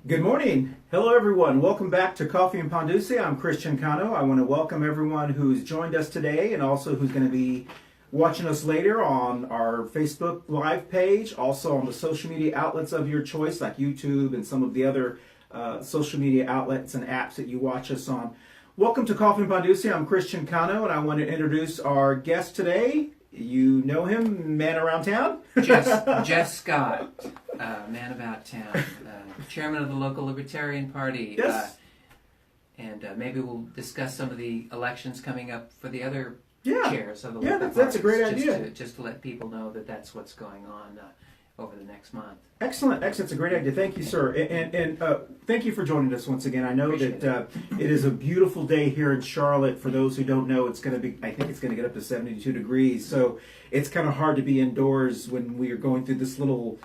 Good morning. Hello, everyone. Welcome back to Coffee and Ponduce. I'm Christian Cano. I want to welcome everyone who's joined us today and also who's going to be watching us later on our Facebook Live page, also on the social media outlets of your choice, like YouTube and some of the other social media outlets and apps that you watch us on. Welcome to Coffee and Ponduce. I'm Christian Cano, and I want to introduce our guest today. You know him, man around town? Jeff Scott, man about town, chairman of the local Libertarian Party. Yes. And maybe we'll discuss some of the elections coming up for the other chairs of the Yeah, local that's a great parties, idea. Just to let people know that that's what's going on over the next month. Excellent. It's a great idea. Thank you, sir. And thank you for joining us once again. I know Appreciate that it is a beautiful day here in Charlotte. For those who don't know, I think it's going to get up to 72 degrees. So it's kind of hard to be indoors when we are going through this little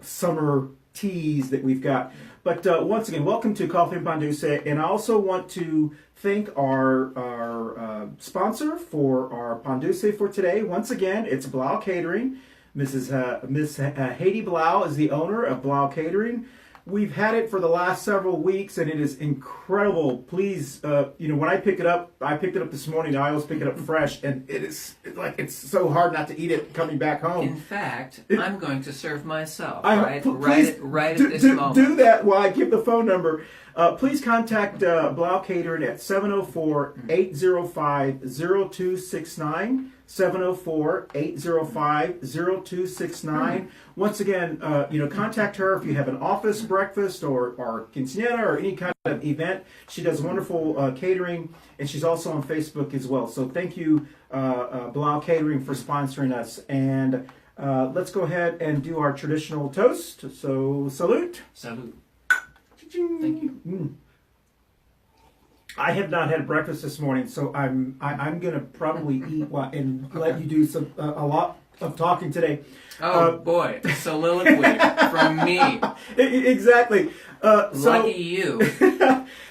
summer tease that we've got. But once again, welcome to Coffee and Ponduce. And I also want to thank our sponsor for our Ponduce for today. Once again, it's Blau Catering. Miss Haiti Blau is the owner of Blau Catering. We've had it for the last several weeks, and it is incredible. Please, when I picked it up this morning. I always pick it up fresh, and it's so hard not to eat it coming back home. In fact, I'm going to serve myself Please right at this moment. Do that while I give the phone number. Please contact Blau Catering at 704-805-0269. 704-805-0269. Once again, contact her if you have an office breakfast or quinceañera or any kind of event. She does wonderful catering, and she's also on Facebook as well. So thank you, Blau Catering, for sponsoring us. And let's go ahead and do our traditional toast. So salute. Salute. Thank you. I have not had breakfast this morning, so I'm gonna probably eat and let you do a lot of talking today. Oh boy, soliloquy from me. Exactly. Lucky you.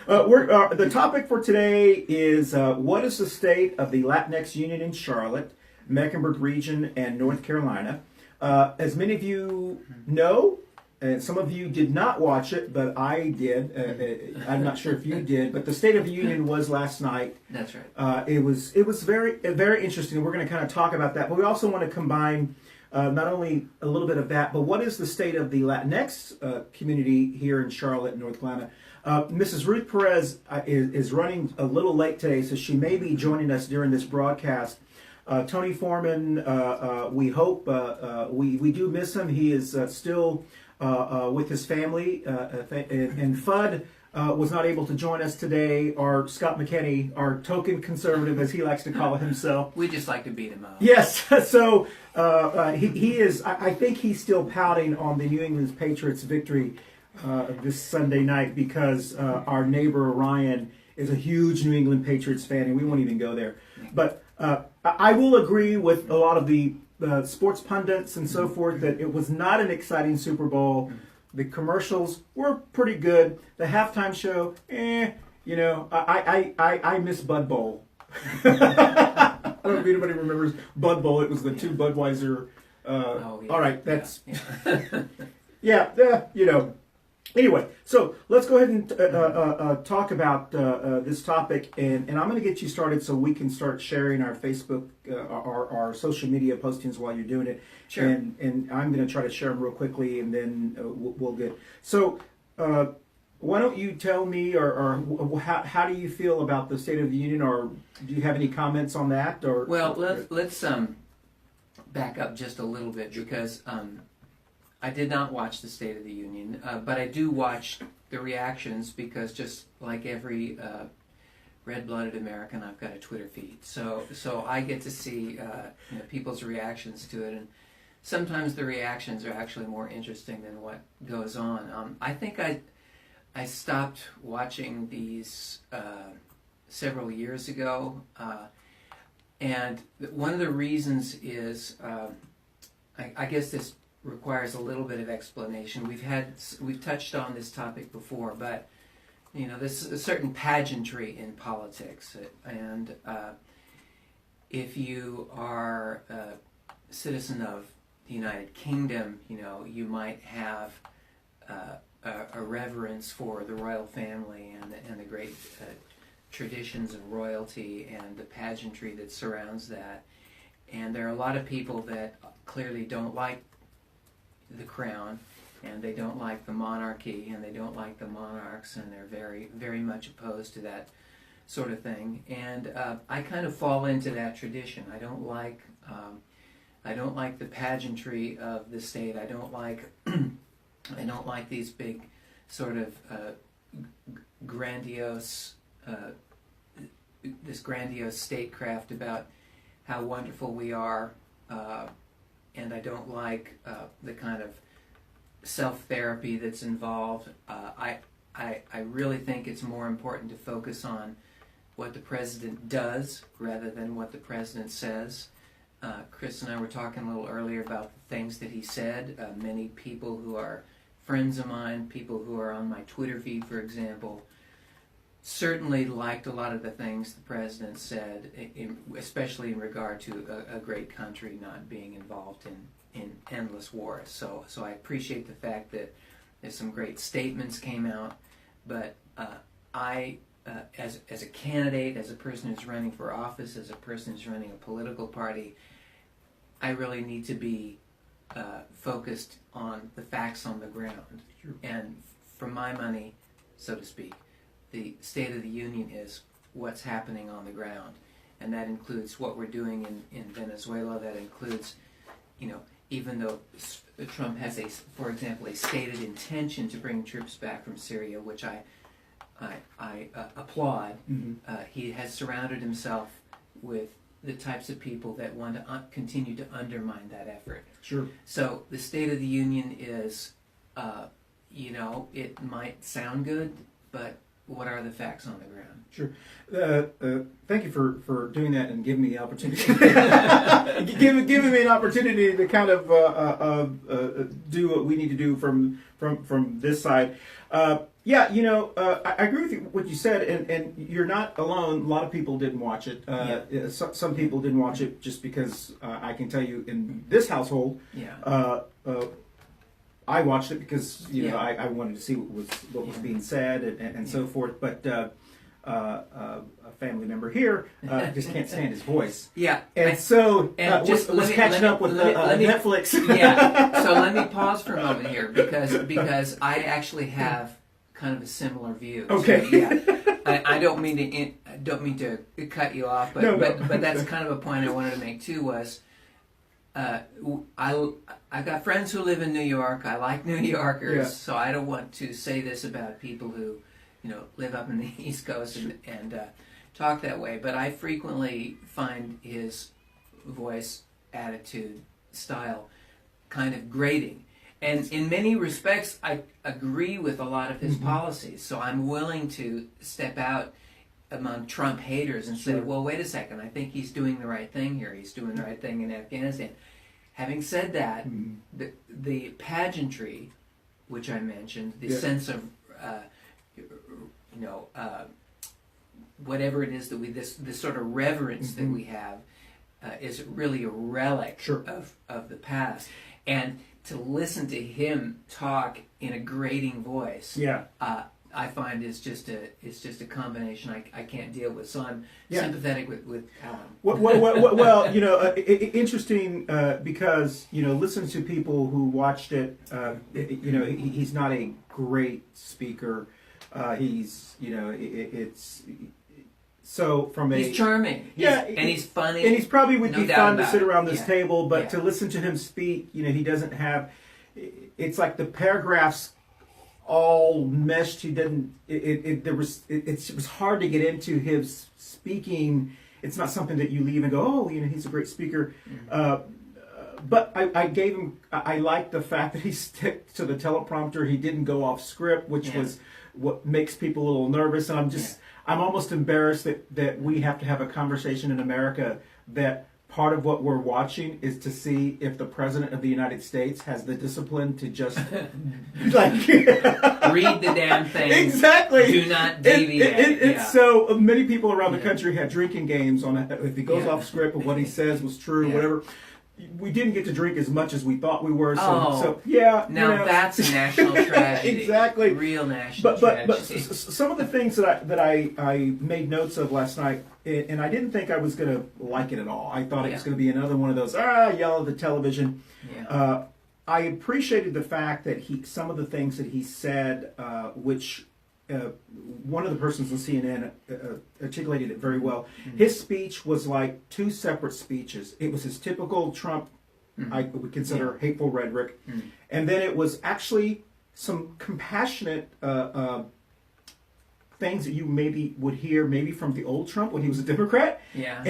The topic for today is what is the state of the Latinx Union in Charlotte, Mecklenburg region, and North Carolina? As many of you know. And some of you did not watch it, but I did. I'm not sure if you did, but the State of the Union was last night. That's right. It was very interesting. We're going to kind of talk about that, but we also want to combine not only a little bit of that, but what is the state of the Latinx community here in Charlotte, North Carolina? Mrs. Ruth Perez is running a little late today, so she may be joining us during this broadcast. Tony Foreman, we hope we do miss him. He is still with his family, and Fudd was not able to join us today, or Scott McKinney, our token conservative, as he likes to call himself. We just like to beat him up. Yes, so he is, I think he's still pouting on the New England Patriots victory this Sunday night because our neighbor Ryan is a huge New England Patriots fan, and we won't even go there. But I will agree with a lot of the sports pundits and so forth that it was not an exciting Super Bowl. The commercials were pretty good. The halftime show, I miss Bud Bowl. I don't know if anybody remembers Bud Bowl. It was the two Budweiser. All right, that's Anyway, so let's go ahead and talk about this topic, and I'm going to get you started so we can start sharing our Facebook, our social media postings while you're doing it. Sure. And I'm going to try to share them real quickly, and then we'll get. So why don't you tell me, or how do you feel about the State of the Union, or do you have any comments on that? Or let's back up just a little bit because. I did not watch the State of the Union, but I do watch the reactions because just like every red-blooded American, I've got a Twitter feed. So I get to see people's reactions to it, and sometimes the reactions are actually more interesting than what goes on. I think I stopped watching these several years ago, and one of the reasons is I guess this requires a little bit of explanation. We've touched on this topic before, but there's a certain pageantry in politics, and if you are a citizen of the United Kingdom, you might have a a reverence for the royal family and the great traditions of royalty and the pageantry that surrounds that. And there are a lot of people that clearly don't like the crown, and they don't like the monarchy, and they don't like the monarchs, and they're very, very much opposed to that sort of thing. And I kind of fall into that tradition. I don't like the pageantry of the state. I don't like I don't like these big sort of grandiose this grandiose statecraft about how wonderful we are, and I don't like the kind of self-therapy that's involved. I really think it's more important to focus on what the president does rather than what the president says. Chris and I were talking a little earlier about the things that he said. Many people who are friends of mine, people who are on my Twitter feed, for example, certainly liked a lot of the things the president said, especially in regard to a great country not being involved in endless wars. So I appreciate the fact that there's some great statements came out, but as a candidate, as a person who's running for office, as a person who's running a political party, I really need to be focused on the facts on the ground. Sure. And for my money, so to speak, the State of the Union is what's happening on the ground. And that includes what we're doing in Venezuela. That includes, even though Trump has, for example, a stated intention to bring troops back from Syria, which I applaud, he has surrounded himself with the types of people that want to continue to undermine that effort. Sure. So the State of the Union is, it might sound good, but what are the facts on the ground? Sure. Thank you for doing that and giving me the opportunity. giving me an opportunity to kind of do what we need to do from this side. I agree with you, what you said, and you're not alone. A lot of people didn't watch it. Some people didn't watch it just because I can tell you in this household, I watched it because I wanted to see what was being said and so forth. But a family member here just can't stand his voice. Yeah, and so was catching up with Netflix. Yeah. So let me pause for a moment here because I actually have kind of a similar view. Okay. So, yeah. I don't mean to cut you off, but that's kind of a point I wanted to make too. Was I've got friends who live in New York. I like New Yorkers, so I don't want to say this about people who live up in the East Coast and talk that way. But I frequently find his voice, attitude, style kind of grating. And in many respects, I agree with a lot of his policies. So I'm willing to step out among Trump haters and say, well, wait a second, I think he's doing the right thing here. He's doing the right thing in Afghanistan. Having said that, the pageantry, which I mentioned, the sense of, whatever it is that this sort of reverence that we have, is really a relic of the past. And to listen to him talk in a grating voice, I find is just a combination I can't deal with. So I'm sympathetic with Alan. Well, interesting because listen to people who watched it. He's not a great speaker. It's. So he's charming, and he's funny, and he's probably would be fun to sit around this Yeah. table. But to listen to him speak, he doesn't have. It's like the paragraphs all meshed. He didn't. It was hard to get into his speaking. It's not something that you leave and go, oh, he's a great speaker. But I gave him. I liked the fact that he stuck to the teleprompter. He didn't go off script, which was what makes people a little nervous. And I'm almost embarrassed that we have to have a conversation in America that part of what we're watching is to see if the President of the United States has the discipline to just read the damn thing. Exactly. Do not deviate. So many people around the country had drinking games on if he goes off script or what he says was true, whatever. we didn't get to drink as much as we thought we were. Oh. So yeah. Now that's a national tragedy. Exactly. Real national But tragedy. some of the things that I made notes of last night, and I didn't think I was going to like it at all. I thought it was going to be another one of those yell at the television. Yeah. I appreciated the fact that some of the things that he said, which one of the persons on CNN articulated it very well. Mm-hmm. His speech was like two separate speeches. It was his typical Trump, I would consider hateful rhetoric, and then it was actually some compassionate things that you maybe would hear maybe from the old Trump when he was a Democrat. Yeah.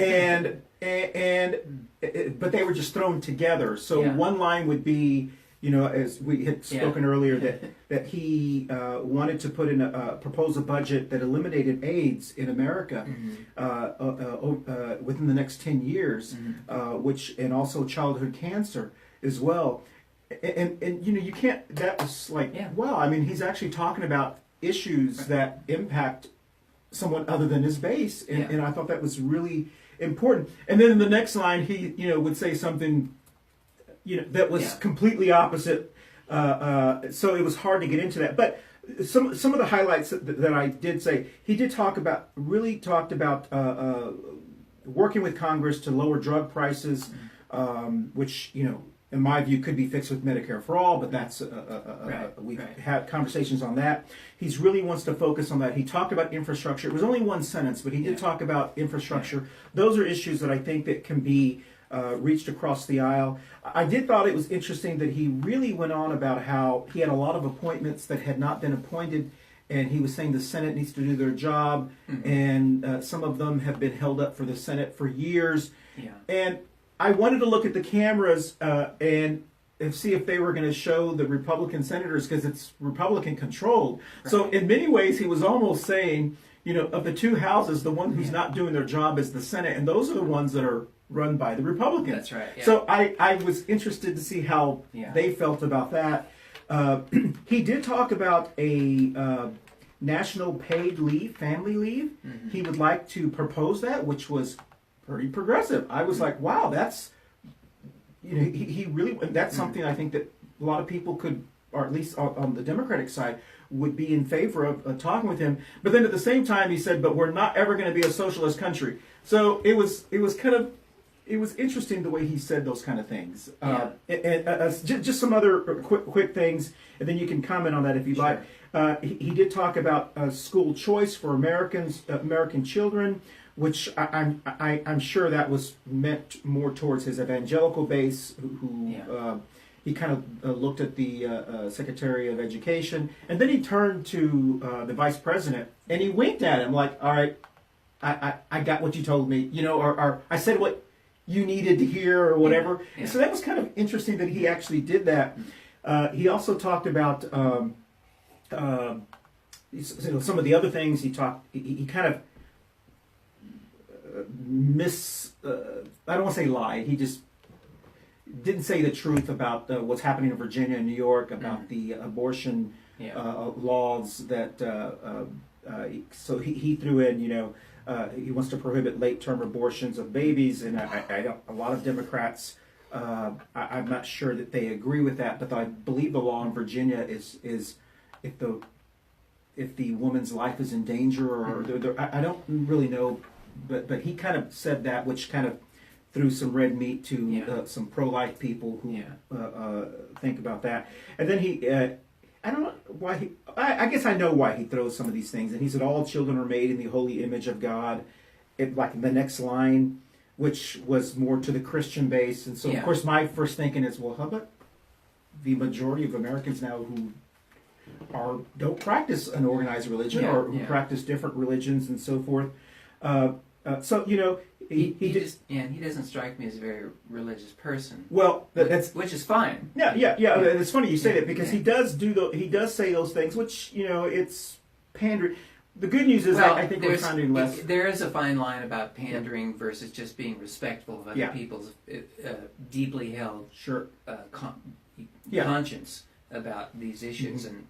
But they were just thrown together. So one line would be, as we had spoken earlier, that he wanted to put in propose a budget that eliminated AIDS in America within the next 10 years, and also childhood cancer as well. And you can't. That was like, wow. I mean, he's actually talking about issues that impact someone other than his base, and I thought that was really important. And then in the next line, he would say something that was completely opposite. So it was hard to get into that. But some of the highlights that I did say, he did talked about working with Congress to lower drug prices, which in my view could be fixed with Medicare for all, but that's we've had conversations on that. He's really wants to focus on that. He talked about infrastructure. It was only one sentence, but he did talk about infrastructure. Those are issues that I think that can be reached across the aisle. I did thought it was interesting that he really went on about how he had a lot of appointments that had not been appointed, and he was saying the Senate needs to do their job, and some of them have been held up for the Senate for years. Yeah. And I wanted to look at the cameras and see if they were going to show the Republican senators, because it's Republican controlled. Right. So in many ways, he was almost saying, of the two houses, the one who's not doing their job is the Senate, and those are the ones that are run by the Republicans. That's right. Yeah. So I was interested to see how they felt about that. He did talk about a national paid leave, family leave. He would like to propose that, which was pretty progressive. I was like, wow, that's, he really, that's something I think that a lot of people could, or at least on the Democratic side, would be in favor of talking with him. But then at the same time, he said, but we're not ever going to be a socialist country. So it was interesting the way he said those kind of things. Just some other quick things, and then you can comment on that if you like. He did talk about school choice for American children, which I'm sure that was meant more towards his evangelical base, who he kind of looked at the Secretary of Education, and then he turned to the Vice President, and he winked at him like, all right, I got what you told me, or I said what you needed to hear or whatever. Yeah. So that was kind of interesting that he actually did that. He also talked about some of the other things he talked. He kind of I don't want to say lied. He just didn't say the truth about what's happening in Virginia and New York about the abortion laws that. So he threw in, he wants to prohibit late-term abortions of babies, and I don't. A lot of Democrats, I'm not sure that they agree with that, but I believe the law in Virginia is if the woman's life is in danger, or I don't really know, but he kind of said that, which kind of threw some red meat to some pro-life people who think about that. And then he. I don't know why he. I guess I know why he throws some of these things. And he said, "All children are made in the holy image of God." Like the next line, which was more to the Christian base, and so of course my first thinking is, well, how about the majority of Americans now who don't practice an organized religion or who practice different religions and so forth? So he doesn't strike me as a very religious person. Well, which is fine. Yeah. It's funny you say that, because he does say those things, which it's pandering. The good news is I think we're pandering less. There is a fine line about pandering versus just being respectful of other people's deeply held conscience about these issues, and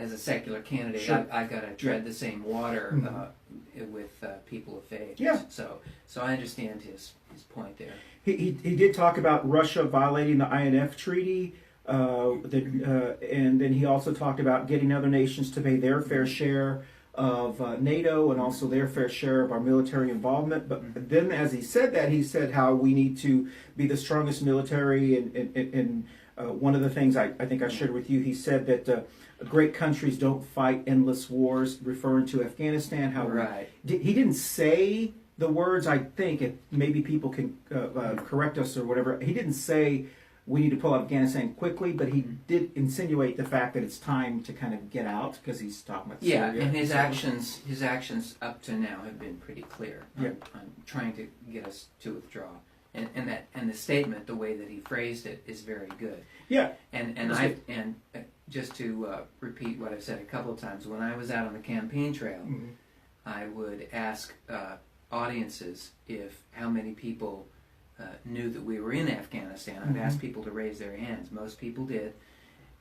as a secular candidate, Sure. I've got to tread the same water with people of faith. Yeah. So I understand his point there. He did talk about Russia violating the INF Treaty, and then he also talked about getting other nations to pay their fair share of NATO and also their fair share of our military involvement. But then, as he said that, he said how we need to be the strongest military. And one of the things I think I shared with you, he said that great countries don't fight endless wars, referring to Afghanistan. How Right. he didn't say the words, I think, if maybe people can correct us or whatever. He didn't say we need to pull out Afghanistan quickly, but he did insinuate the fact that it's time to kind of get out because he's talking about Syria. And his So- actions up to now have been pretty clear on trying to get us to withdraw. And the statement, the way that he phrased it, is very good. Yeah. And just to repeat what I've said a couple of times, when I was out on the campaign trail, I would ask audiences how many people knew that we were in Afghanistan. I'd ask people to raise their hands. Most people did.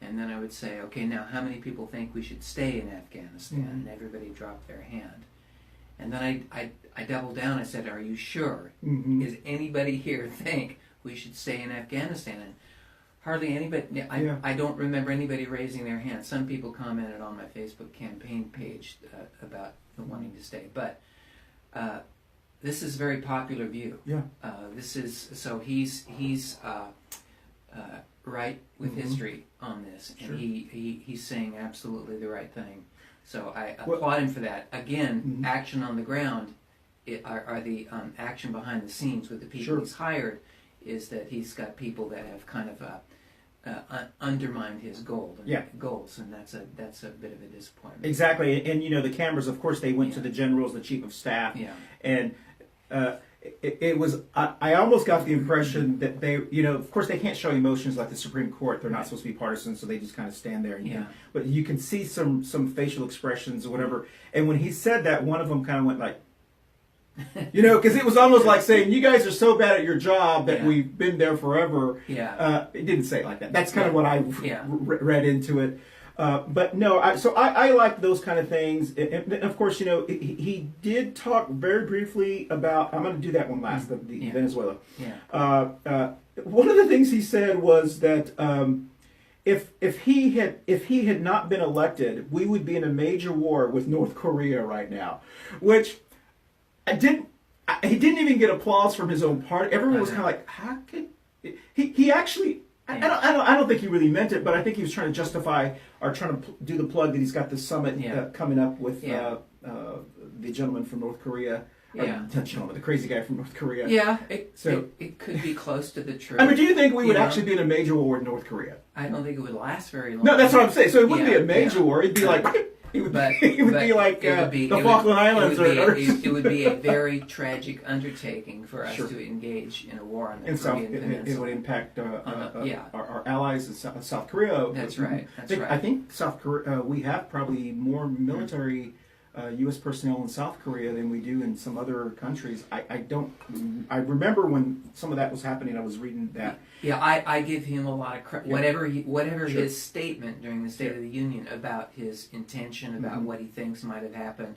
And then I would say, okay, now how many people think we should stay in Afghanistan? And everybody dropped their hand. And then I doubled down. I said, are you sure? Is anybody here think we should stay in Afghanistan? And hardly anybody. I don't remember anybody raising their hand. Some people commented on my Facebook campaign page about wanting to stay. But this is a very popular view. Yeah. This is so he's right with history on this, and Sure. he's saying absolutely the right thing. So I applaud him for that. Again, action on the ground are the action behind the scenes with the people Sure. he's hired. Is that he's got people that have kind of undermined his goals, and that's a bit of a disappointment. Exactly, and the cameras, of course, they went to the generals, the chief of staff, and it was. I almost got the impression that they, of course, they can't show emotions like the Supreme Court. They're not supposed to be partisan, so they just kind of stand there. But you can see some facial expressions or whatever. And when he said that, one of them kind of went like, because it was almost like saying, "You guys are so bad at your job that we've been there forever." It didn't say it like that. That's kind of what I read into it. But no, I like those kind of things. And of course, he did talk very briefly about. I'm going to do that one last, the Venezuela. One of the things he said was that if he had not been elected, we would be in a major war with North Korea right now, which. He didn't even get applause from his own party. Everyone was kind of like, how could he actually? I don't think he really meant it, but I think he was trying to justify or trying to do the plug that he's got this summit coming up with the gentleman from North Korea. The crazy guy from North Korea. It could be close to the truth. I mean, do you think we would actually be in a major war with North Korea? I don't think it would last very long. No, that's what I'm saying. So it wouldn't be a major war. It'd be like. It would be like the Falkland Islands. It would be a very tragic undertaking for us to engage in a war on the Korean Peninsula. It would impact our allies in South Korea. That's right. I think South Korea. We have probably more military U.S. personnel in South Korea than we do in some other countries. I remember when some of that was happening. I was reading that. Yeah, I give him a lot of credit. Whatever his statement during the State of the Union about his intention, about what he thinks might have happened,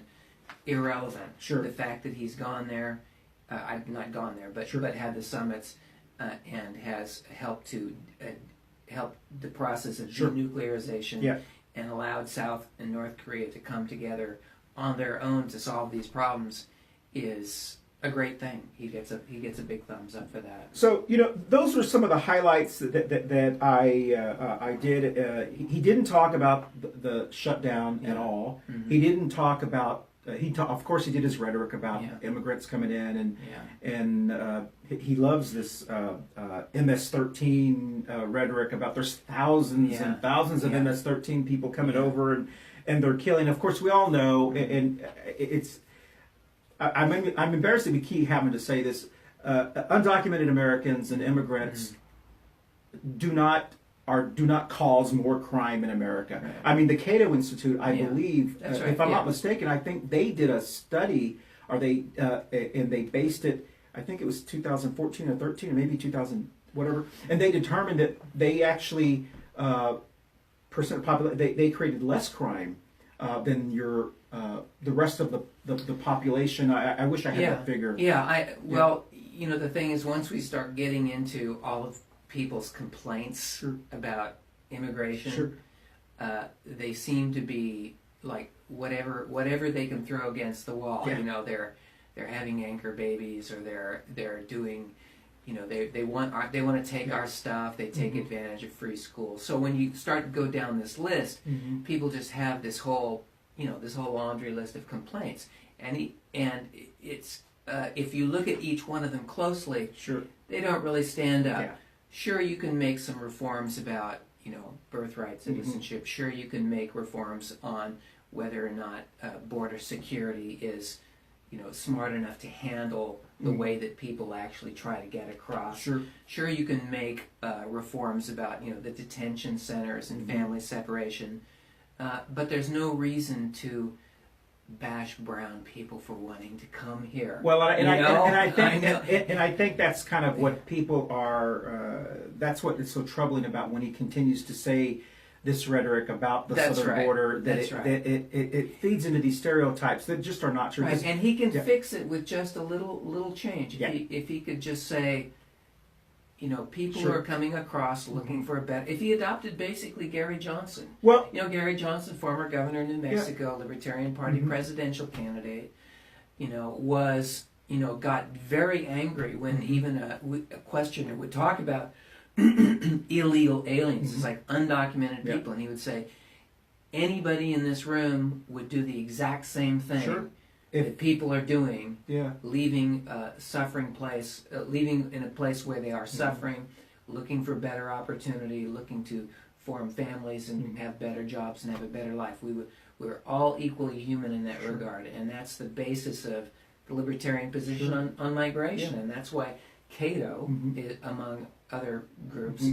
irrelevant. Sure. The fact that he's gone there, I've not gone there, but had the summits and has helped to help the process of denuclearization and allowed South and North Korea to come together on their own to solve these problems is a great thing. He gets a big thumbs up for that. So those were some of the highlights that I did. He didn't talk about the shutdown at all. He didn't talk about. Of course, he did his rhetoric about immigrants coming in, and he loves this MS-13 rhetoric about there's thousands and thousands of MS-13 people coming over and they're killing. Of course, we all know, and it's. I'm embarrassed to keep having to say this. Undocumented Americans and immigrants do not cause more crime in America. Right. I mean, the Cato Institute, I believe, if I'm not mistaken, I think they did a study, and they based it. I think it was 2014 or 13 or maybe 2000 whatever, and they determined that they actually percent of population, they created less crime than the rest of the population. I wish I had that figure. Well, the thing is, once we start getting into all of people's complaints Sure. about immigration, Sure. they seem to be like whatever they can throw against the wall. Yeah. They're having anchor babies, or they're doing, they want to take our stuff. They take advantage of free school. So when you start to go down this list, people just have this whole laundry list of complaints, and it's if you look at each one of them closely, Sure. they don't really stand up. Yeah. Sure, you can make some reforms about birthright citizenship. Sure, you can make reforms on whether or not border security is smart enough to handle the way that people actually try to get across. Sure, you can make reforms about the detention centers and family separation, but there's no reason to bash brown people for wanting to come here. Well, I think that's kind of what people are. That's what is so troubling about when he continues to say this rhetoric about the southern border. That it feeds into these stereotypes that just are not true. Right, and he can fix it with just a little change. If he could just say, people who are coming across looking for a better. If he adopted basically Gary Johnson. Well, Gary Johnson, former governor of New Mexico, Libertarian Party presidential candidate, was got very angry when even a questioner would talk about illegal aliens. It's like undocumented people, and he would say anybody in this room would do the exact same thing that people are doing, leaving leaving in a place where they are suffering, looking for better opportunity, looking to form families and have better jobs and have a better life. We're all equally human in that regard, and that's the basis of the libertarian position on migration, and that's why Cato, among other groups,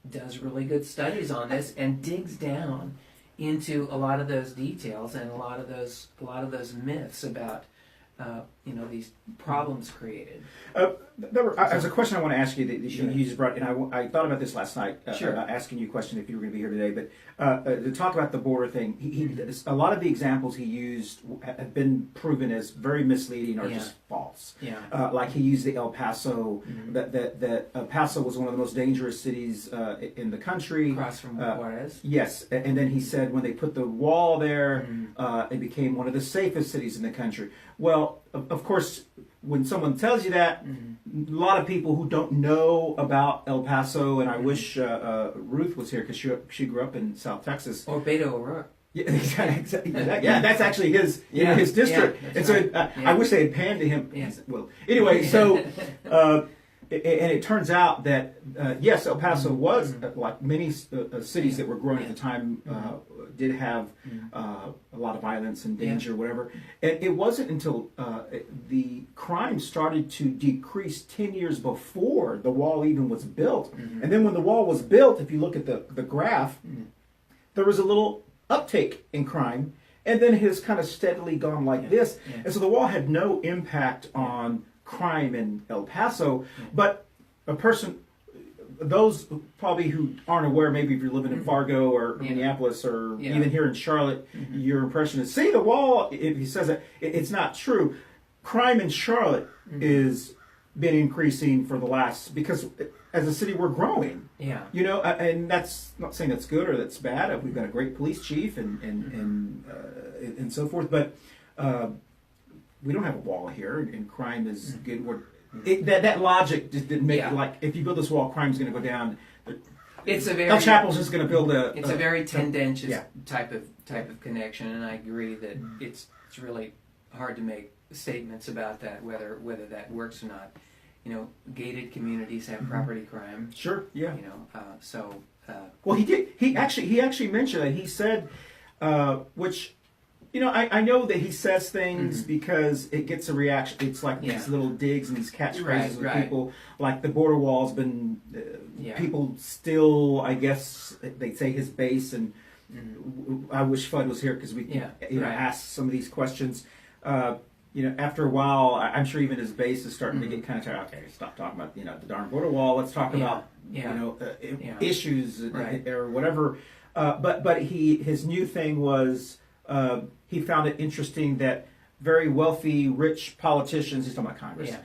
does really good studies on this and digs down into a lot of those details and a lot of those myths about these problems created. There's a question I want to ask you that you just brought, and I thought about this last night, asking you a question if you were going to be here today, but to talk about the border thing, a lot of the examples he used have been proven as very misleading or just false. Like he used the El Paso, that El Paso was one of the most dangerous cities in the country. Across from Juarez. Yes, and then he said when they put the wall there, it became one of the safest cities in the country. Well, of course, when someone tells you that, a lot of people who don't know about El Paso, and I wish Ruth was here because she grew up in South Texas. Or Beto O'Rourke. Yeah, exactly. That's actually his district. And so I wish they had panned to him. Yes. Well, anyway, so and it turns out that yes, El Paso was like many cities that were growing at the time did have a lot of violence and danger, whatever. And it wasn't until the crime started to decrease 10 years before the wall even was built. And then when the wall was built, if you look at the graph, there was a little uptake in crime, and then it has kind of steadily gone like this. And so the wall had no impact on crime in El Paso, but those probably who aren't aware, maybe if you're living in Fargo or Minneapolis or even here in Charlotte, your impression is, see the wall, if he says that, it's not true. Crime in Charlotte is been increasing for the last, because as a city we're growing. And that's not saying that's good or that's bad. We've got a great police chief and so forth, but we don't have a wall here, and crime is good. That logic just didn't make it like, if you build this wall, crime's going to go down. El Chapo's just going to build It's a very tendentious type of connection, and I agree that it's really hard to make statements about that, whether that works or not. Gated communities have property crime. Sure. Yeah. Well, he did. He actually mentioned that. He said, which. I know that he says things because it gets a reaction. It's like these little digs and these catchphrases with people. Like the border wall's been, people still, I guess, they say his base, and I wish Fudd was here because we can ask some of these questions. After a while, I'm sure even his base is starting to get kind of tired. Okay, stop talking about the darn border wall. Let's talk about issues or whatever. but his new thing was he found it interesting that very wealthy, rich politicians, he's talking about Congress,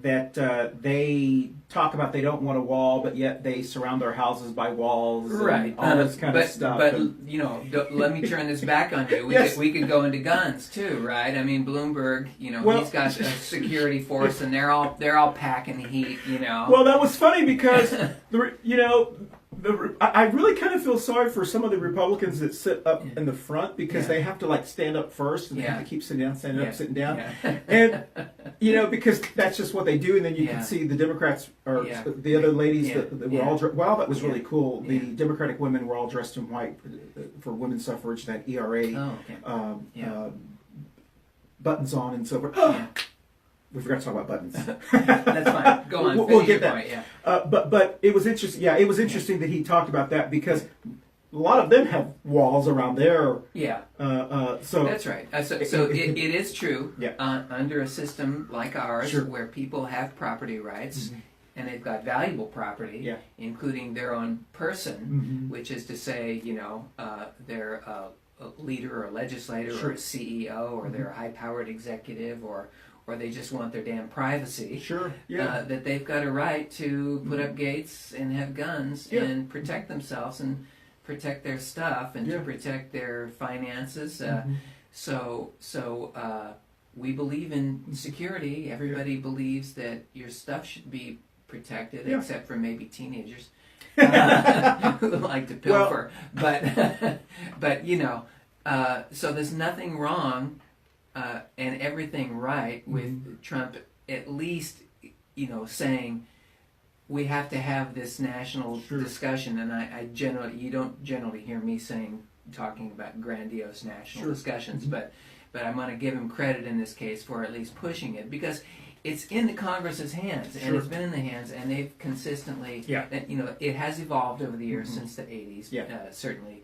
that they talk about they don't want a wall, but yet they surround their houses by walls, right? And all this kind of stuff. But you know, let me turn this back on you. We could go into guns too, right? I mean, Bloomberg, you know, he's got a security force, and they're all packing heat, you know. Well, that was funny because I really kind of feel sorry for some of the Republicans that sit up in the front because they have to like stand up first and they have to keep sitting down, standing up, sitting down, and because that's just what they do. And then you can see the Democrats or the other ladies that were all wow, that was really cool. The Democratic women were all dressed in white for women's suffrage. That ERA buttons on and so forth. We forgot to talk about buttons. That's fine. Go on. We'll get that. Point, but it was interesting. Yeah, it was interesting that he talked about that because a lot of them have walls around there. Yeah. So that's right. So it is true. Yeah. Under a system like ours, where people have property rights. Mm-hmm. And they've got valuable property, including their own person, which is to say, you know, they're a leader or a legislator or a CEO or they're a high-powered executive or they just want their damn privacy. That they've got a right to put up gates and have guns and protect themselves and protect their stuff and to protect their finances. So we believe in security. Everybody believes that your stuff should be protected, except for maybe teenagers who like to pilfer. But you know, so there's nothing wrong. And everything right with Trump, at least, you know, saying we have to have this national discussion. And I generally, you don't generally hear me talking about grandiose national discussions, but I'm going to give him credit in this case for at least pushing it because it's in the Congress's hands and it's been in the hands and they've consistently, you know, it has evolved over the years since the 80s, certainly.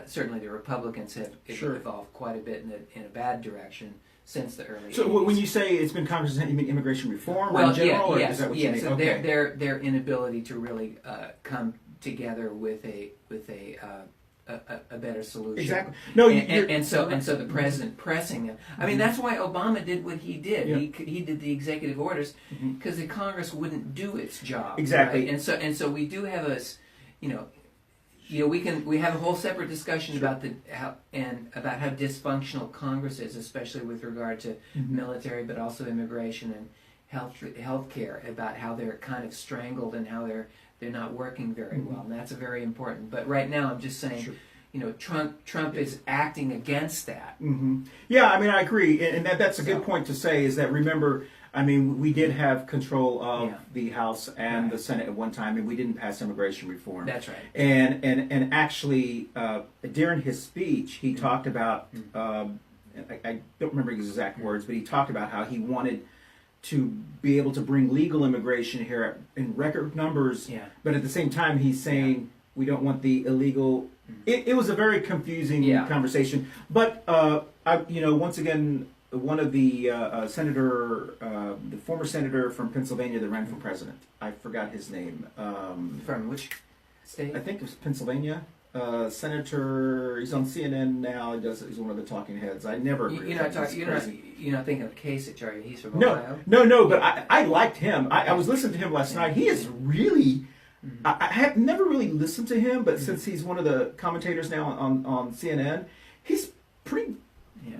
Certainly, the Republicans have evolved quite a bit in a bad direction since the early. So, 80s. when you say it's been Congress, you mean immigration reform in general, or is that what you mean? So their inability to really come together with a better solution. Exactly. No, and so the president pressing them. I mean, that's why Obama did what he did. He did the executive orders because the Congress wouldn't do its job. Exactly. Right? And so we do have we have a whole separate discussion about how dysfunctional Congress is, especially with regard to military, but also immigration and health care, about how they're kind of strangled and how they're not working very well, and that's very important. But right now, I'm just saying, you know, Trump is acting against that. Yeah, I mean, I agree, and that's a good point to say. Is that remember? I mean, we did have control of the House and the Senate at one time, and we didn't pass immigration reform. That's right. And actually, during his speech, he talked about, I don't remember his exact words, but he talked about how he wanted to be able to bring legal immigration here in record numbers. But at the same time, he's saying we don't want the illegal. It was a very confusing conversation. But, once again, one of the the former senator from Pennsylvania that ran for president. I forgot his name. From which state? I think it was Pennsylvania. Senator, he's on CNN now. He's one of the talking heads. I never. You're not thinking of Kasich, are you? He's from Ohio. No. But I liked him. I was listening to him last night. He is really. I have never really listened to him, but since he's one of the commentators now on CNN, he's pretty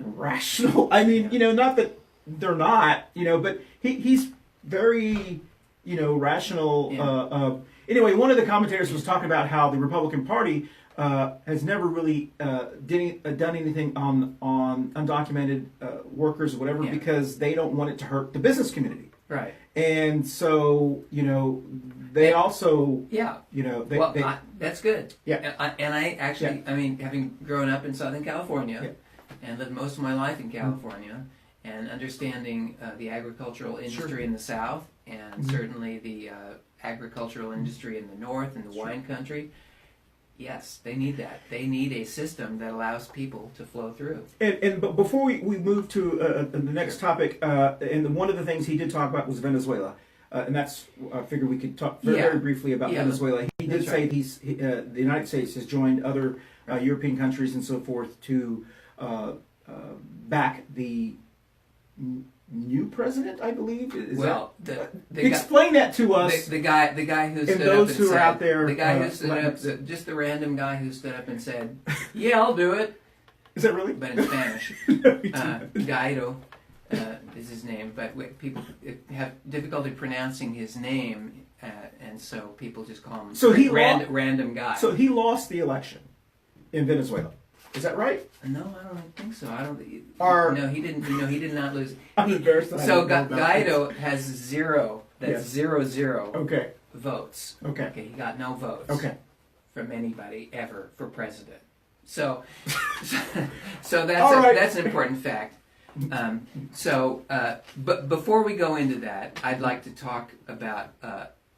rational. I mean, not that they're not, but he's very, rational. Anyway, one of the commentators was talking about how the Republican Party has never really done anything on undocumented workers or whatever because they don't want it to hurt the business community. Right. And so, they also, that's good. Yeah. And I actually, I mean, having grown up in Southern California and lived most of my life in California and understanding the agricultural industry in the South and certainly the agricultural industry in the North and the wine country, yes, they need that. They need a system that allows people to flow through. But before we move to the next topic, and one of the things he did talk about was Venezuela. and that's I figured we could talk very briefly about Venezuela. He did say the United States has joined other European countries and so forth to back the new president, I believe. Explain that to us. The guy who stood those up and who said, are out there, the guy who stood up, just the random guy who stood up and said, "Yeah, I'll do it." Is that really? But in Spanish, Guaido is his name. But people have difficulty pronouncing his name, and so people just call him random guy. So he lost the election in Venezuela. Is that right? No, I don't think so. I don't. No, he didn't. No, he did not lose. I'm embarrassed. So Guaido has 0. That's 0. Okay. Votes. Okay. He got no votes. Okay. From anybody ever for president. So that's an important fact. But before we go into that, I'd like to talk about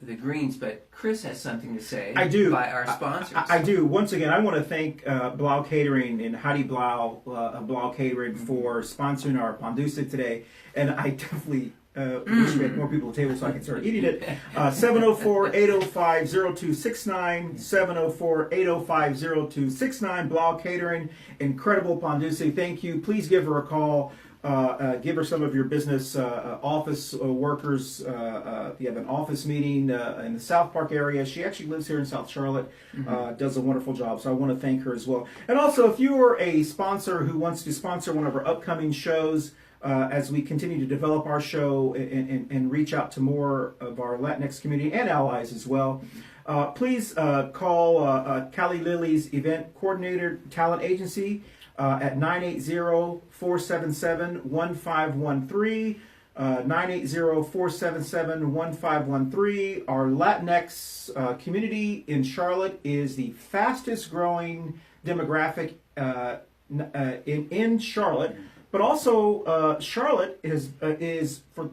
the Greens, but Chris has something to say. I do. By our sponsors. I do. Once again, I want to thank Blau Catering and Heidi Blau, Blau Catering for sponsoring our Pandusa today. And I definitely wish we had more people at the table so I could start eating it. 704-805-0269, 704-805-0269, Blau Catering, incredible Pandusa. Thank you. Please give her a call. Give her some of your business office workers. If you have an office meeting in the South Park area, she actually lives here in South Charlotte, does a wonderful job. So I want to thank her as well. And also, if you are a sponsor who wants to sponsor one of our upcoming shows, as we continue to develop our show and reach out to more of our Latinx community and allies as well, please call Callie Lilly's event coordinator talent agency at 980-477-1513, 980-477-1513. Our Latinx community in Charlotte is the fastest growing demographic in Charlotte. But also, Charlotte is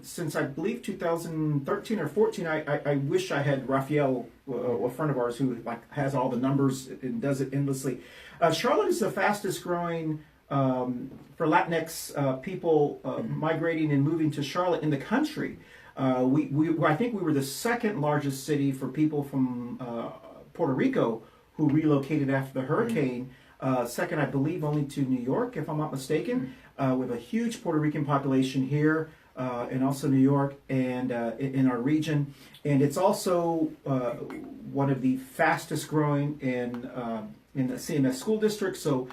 since I believe 2013 or 14. I wish I had Raphael, a friend of ours who has all the numbers and does it endlessly. Charlotte is the fastest growing for Latinx people migrating and moving to Charlotte in the country. I think we were the second largest city for people from Puerto Rico who relocated after the hurricane. Second, I believe, only to New York, if I'm not mistaken. We have a huge Puerto Rican population here, and also New York, and in our region. And it's also one of the fastest growing in the CMS school district. So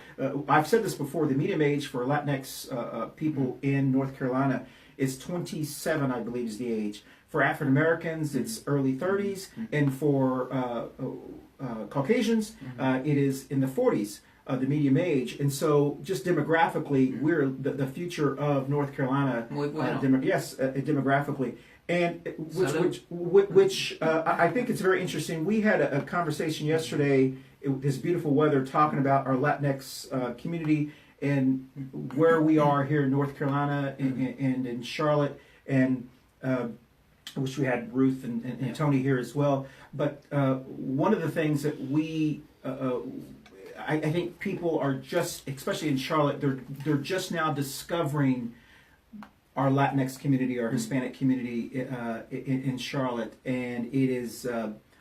I've said this before, the median age for Latinx people in North Carolina is 27, I believe is the age. For African Americans, it's early 30s, and for Caucasians, it is in the 40s. The median age, and so just demographically, we're the future of North Carolina. Demographically, and which I think it's very interesting. We had a conversation yesterday. This beautiful weather, talking about our Latinx community and where we are here in North Carolina and in Charlotte, and I wish we had Ruth and Tony here as well. But one of the things that we I think people are just, especially in Charlotte, they're just now discovering our Latinx community, our Hispanic community in Charlotte, and it is.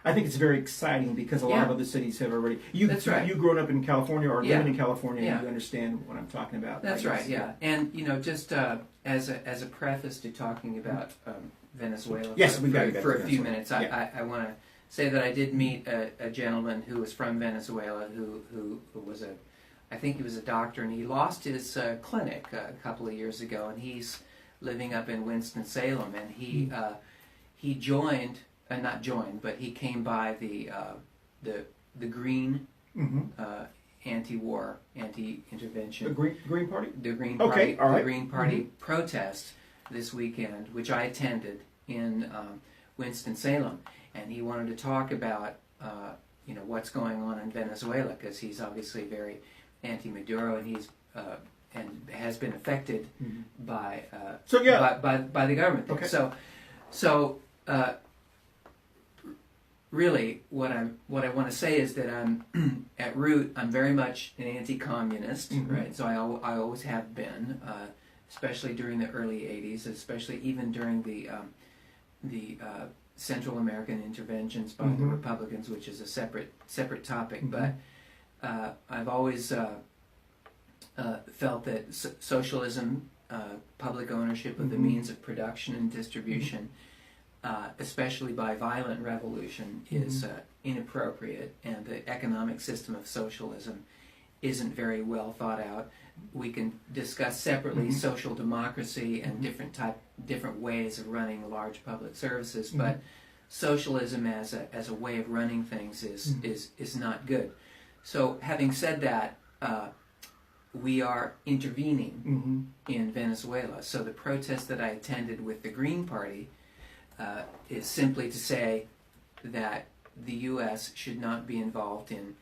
I think it's very exciting because a lot of other cities have already. That's right. You growing up in California or living in California, you understand what I'm talking about. That's right. Yeah, and just as a preface to talking about Venezuela, for a few minutes, I want to say that I did meet a gentleman who was from Venezuela who was I think he was a doctor, and he lost his clinic a couple of years ago, and he's living up in Winston-Salem, and he joined, not joined, but he came by the Green anti-war, anti-intervention. The Green Party? The Green Party. All right. The Green Party protest this weekend, which I attended in Winston-Salem. And he wanted to talk about, what's going on in Venezuela, because he's obviously very anti-Maduro, and he's and has been affected by by the government. Okay. So really, what I want to say is that I'm at root, I'm very much an anti-communist, right? So I always have been, especially during the early '80s, especially even during the Central American interventions by the Republicans, which is a separate topic. But I've always felt that socialism, public ownership of the means of production and distribution, especially by violent revolution, is inappropriate, and the economic system of socialism isn't very well thought out. We can discuss separately social democracy and different ways of running large public services, but socialism as a way of running things is not good. So, having said that, we are intervening in Venezuela. So the protest that I attended with the Green Party is simply to say that the U.S. should not be involved in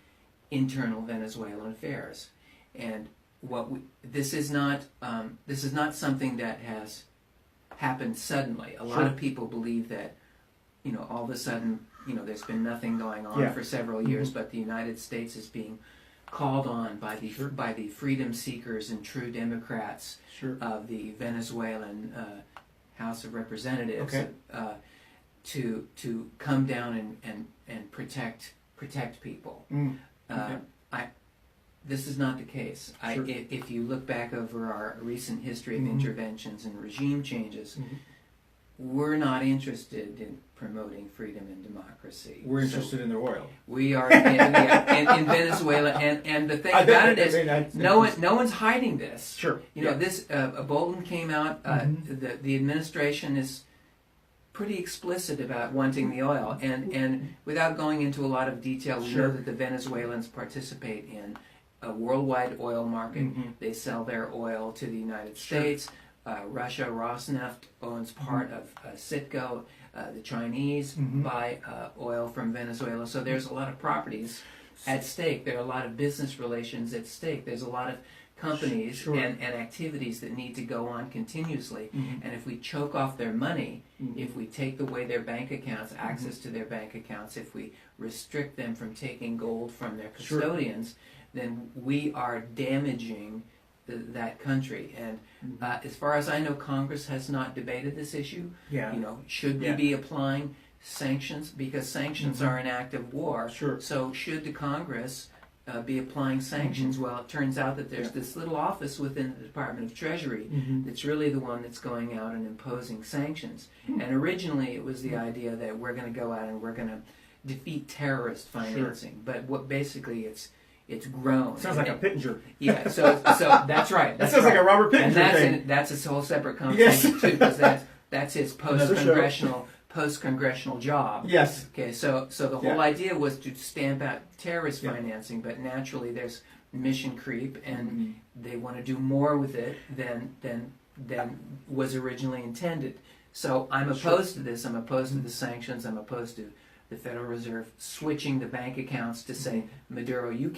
internal Venezuelan affairs, and this is not something that has happened suddenly. A lot of people believe that, all of a sudden, there's been nothing going on for several years, but the United States is being called on by the freedom seekers and true Democrats of the Venezuelan House of Representatives to come down and protect people. This is not the case. If you look back over our recent history of interventions and regime changes, we're not interested in promoting freedom and democracy. We're interested in their oil. We are in Venezuela, and the thing about it is, no one's hiding this. This Bolton came out. The administration is pretty explicit about wanting the oil, and without going into a lot of detail, we know that the Venezuelans participate in a worldwide oil market. They sell their oil to the United States. Russia, Rosneft owns part of Citgo. The Chinese buy oil from Venezuela. So there's a lot of properties at stake. There are a lot of business relations at stake. There's a lot of companies and activities that need to go on continuously. And if we choke off their money, if we take away their bank accounts, access to their bank accounts, if we restrict them from taking gold from their custodians, then we are damaging that country. And as far as I know, Congress has not debated this issue. Should we be applying sanctions? Because sanctions are an act of war. So should the Congress be applying sanctions? Well, it turns out that there's this little office within the Department of Treasury that's really the one that's going out and imposing sanctions. And originally it was the idea that we're going to go out and we're going to defeat terrorist financing. But what basically it's grown. Sounds like a Pittenger. So that's right. That sounds like a Robert Pittenger thing. That's a whole separate conversation too, because that's his post-congressional job. Okay, so the whole idea was to stamp out terrorist financing, but naturally there's mission creep, and they want to do more with it than was originally intended. So I'm opposed to this. I'm opposed to the sanctions. I'm opposed to the Federal Reserve switching the bank accounts to say, Maduro, your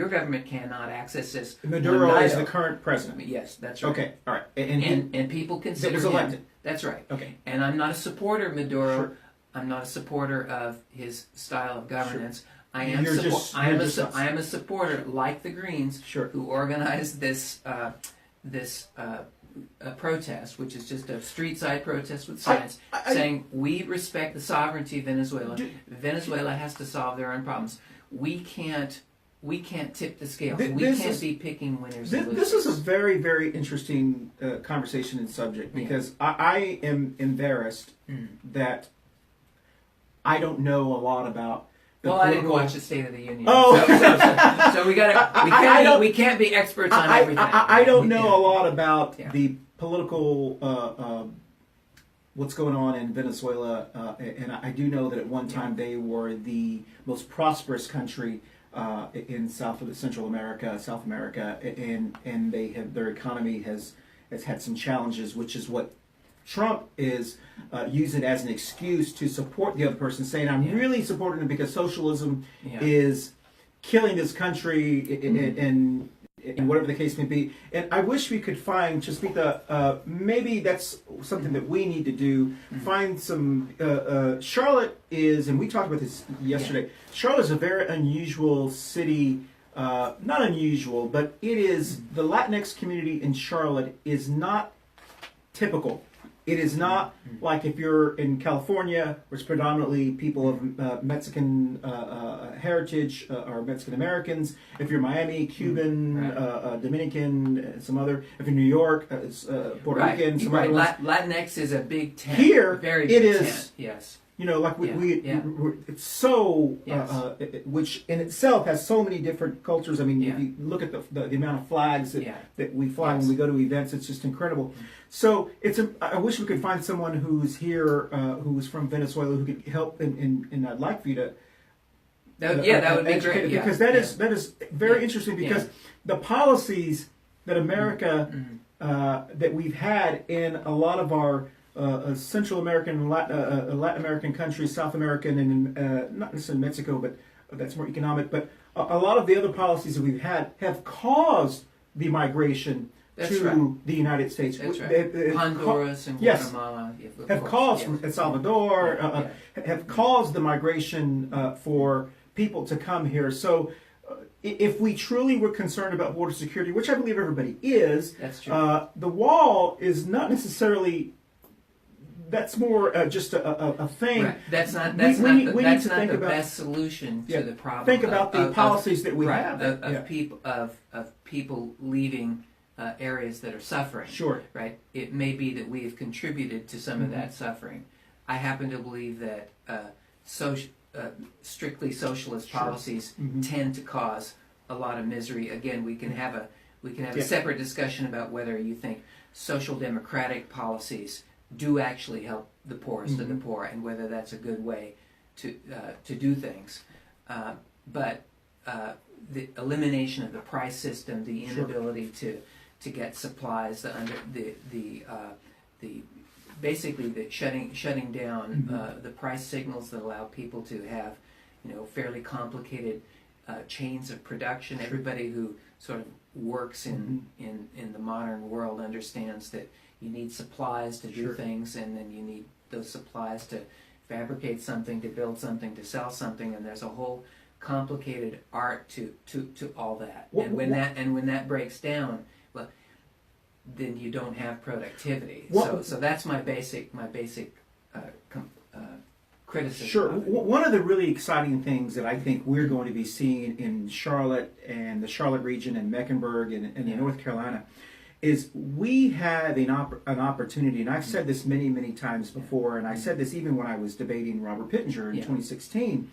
government cannot access this. Maduro is the current president. Yes, that's right. Okay, all right. And people consider him elected. That's right. Okay. And I'm not a supporter of Maduro. I'm not a supporter of his style of governance. I am a supporter, like the Greens, who organized this a protest, which is just a street-side protest with signs, saying we respect the sovereignty of Venezuela. Venezuela has to solve their own problems. We can't tip the scales. We can't be picking winners and losers. This is a very, very interesting conversation and subject, because I am embarrassed that I don't know a lot about. I didn't watch the State of the Union. So we can't be experts on everything. I don't know a lot about the political what's going on in Venezuela, and I do know that at one time they were the most prosperous country in South America, and their economy has had some challenges, which is what Trump is using as an excuse to support the other person, saying, I'm really supporting him because socialism is killing this country, and whatever the case may be. And I wish we could find, maybe that's something that we need to do, find some, Charlotte is, and we talked about this yesterday, Charlotte is a very unusual city, not unusual, but it is, the Latinx community in Charlotte is not typical. It is not like if you're in California, where it's predominantly people of Mexican heritage or Mexican Americans. If you're Miami, Cuban, Dominican, some other. If you're New York, Puerto Rican, some other ones. Latinx is a big tent. Here, very it big is. Tent. Yes. You know, like it's so, which in itself has so many different cultures. I mean, if you look at the amount of flags that we fly when we go to events, it's just incredible. So I wish we could find someone who's here, who's from Venezuela, who could help, and I'd like for you to. That would be great. Because that is very interesting, because the policies that America, that we've had in a lot of our Central American and Latin American countries, South American, and not necessarily Mexico, but that's more economic. But a lot of the other policies that we've had have caused the migration to the United States. That's right. Honduras and Guatemala have caused from El Salvador, have caused the migration for people to come here. So if we truly were concerned about border security, which I believe everybody is, that's true. The wall is not necessarily. That's more just a thing. Right. That's not the best solution to the problem. Think about the policies that we have of people leaving areas that are suffering. Sure. Right. It may be that we have contributed to some of that suffering. I happen to believe that strictly socialist policies tend to cause a lot of misery. Again, we can have a separate discussion about whether you think social democratic policies do actually help the poorest of the poor, and whether that's a good way to do things. But the elimination of the price system, the inability to get supplies, basically the shutting down the price signals that allow people to have fairly complicated chains of production. Everybody who sort of works in the modern world understands that you need supplies to do things, and then you need those supplies to fabricate something, to build something, to sell something, and there's a whole complicated art to all that. And when that breaks down, well, then you don't have productivity. So that's my basic criticism. Sure. One of the really exciting things that I think we're going to be seeing in Charlotte and the Charlotte region and Mecklenburg and in North Carolina is we have an opportunity, and I've said this many, many times before, and I said this even when I was debating Robert Pittenger in 2016.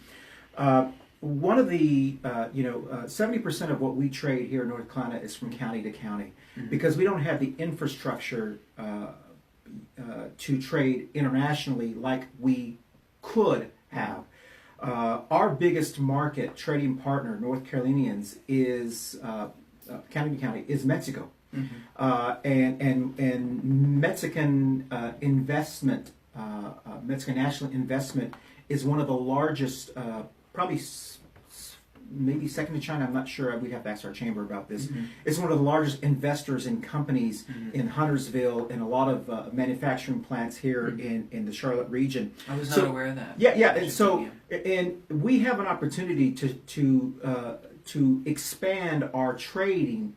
One of the, 70% of what we trade here in North Carolina is from county to county, because we don't have the infrastructure to trade internationally like we could have. Our biggest market, trading partner, North Carolinians, is county to county, is Mexico. And Mexican investment, Mexican national investment, is one of the largest, probably maybe second to China. I'm not sure. We'd have to ask our chamber about this. It's one of the largest investors in companies in Huntersville and a lot of manufacturing plants here in the Charlotte region. I was not aware of that. Yeah. And so, and we have an opportunity to expand our trade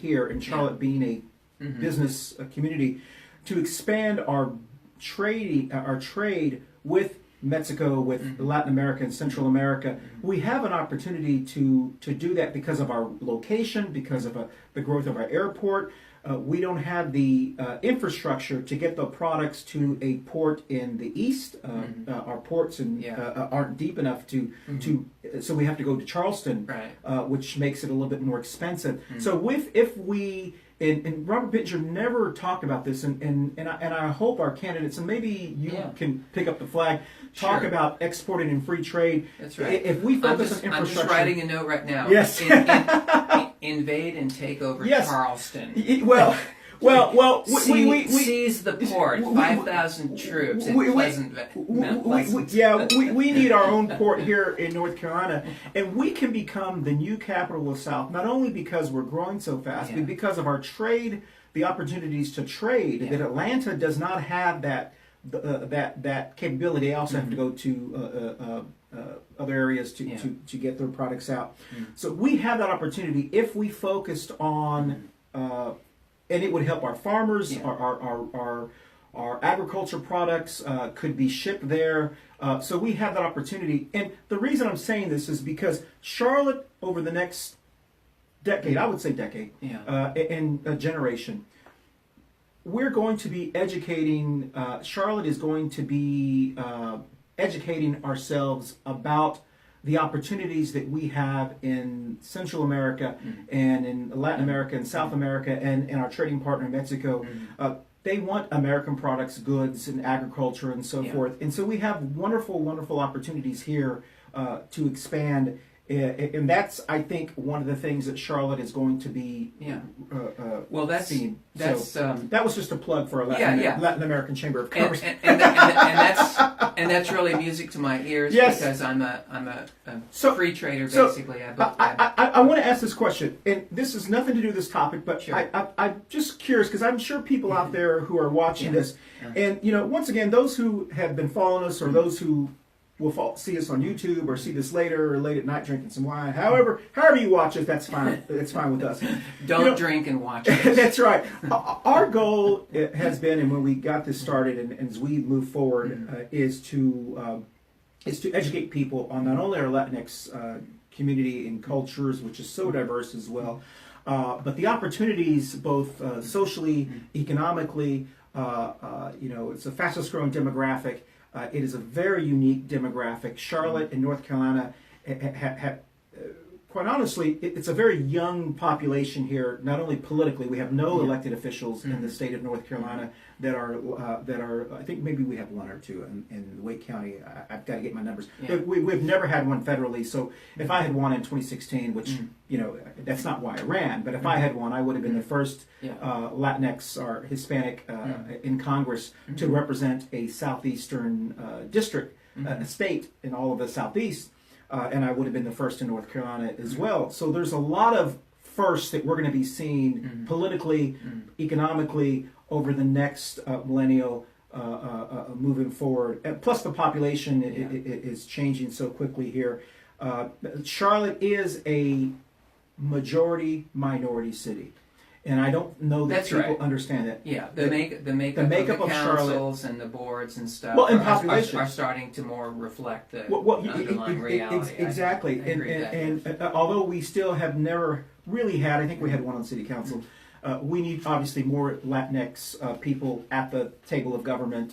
here in Charlotte, being a business community, to expand our trade with Mexico, with Latin America and Central America. We have an opportunity to do that because of our location, because of the growth of our airport. We don't have the infrastructure to get the products to a port in the east. Our ports aren't deep enough so we have to go to Charleston, which makes it a little bit more expensive. So if we, and Robert Pittenger never talked about this, and I hope our candidates, and maybe you can pick up the flag, talk about exporting and free trade. That's right. If we focus on infrastructure. I'm just writing a note right now. Yes. Invade and take over Charleston. Seize the port. 5,000 troops in Pleasant. We need our own port here in North Carolina, and we can become the new capital of the South. Not only because we're growing so fast, but because of our trade, the opportunities to trade. That Atlanta does not have that capability. They also have to go to other areas to get their products out. So we have that opportunity if we focused on, and it would help our farmers, our agriculture products could be shipped there. So we have that opportunity. And the reason I'm saying this is because Charlotte, over the next decade, I would say decade, and a generation, we're going to be educating, Charlotte is going to be educating ourselves about the opportunities that we have in Central America and in Latin America and South America and our trading partner Mexico. They want American products, goods, and agriculture and so forth. And so we have wonderful, wonderful opportunities here to expand. And that's, I think, one of the things that Charlotte is going to be well, that's seeing. That's that was just a plug for a Latin American Chamber of Commerce. And that's really music to my ears because I'm a free trader basically. I want to ask this question, and this has nothing to do with this topic, but I'm just curious because I'm sure people out there who are watching this, and once again, those who have been following us or those who will see us on YouTube or see this later or late at night drinking some wine. However you watch it, that's fine. That's fine with us. Don't drink and watch it. That's right. Our goal has been, and when we got this started, and as we move forward, is to educate people on not only our Latinx community and cultures, which is so diverse as well, but the opportunities both socially, economically. It's the fastest growing demographic. It is a very unique demographic. Charlotte and North Carolina quite honestly, it's a very young population here. Not only politically, we have no elected officials in the state of North Carolina that are. I think maybe we have one or two in Wake County. I've got to get my numbers. But we've never had one federally. So if I had won in 2016, which that's not why I ran, but if I had won, I would have been the first Latinx or Hispanic in Congress to represent a southeastern district, a state in all of the southeast. And I would have been the first in North Carolina as well. So there's a lot of firsts that we're going to be seeing politically, economically over the next millennial moving forward. And plus the population is changing so quickly here. Charlotte is a majority minority city. And I don't know that people understand that. Yeah, the makeup of the councils and the boards and stuff are starting to more reflect the underlying reality. Exactly. And although we still have never really had, I think we had one on city council, we need obviously more Latinx people at the table of government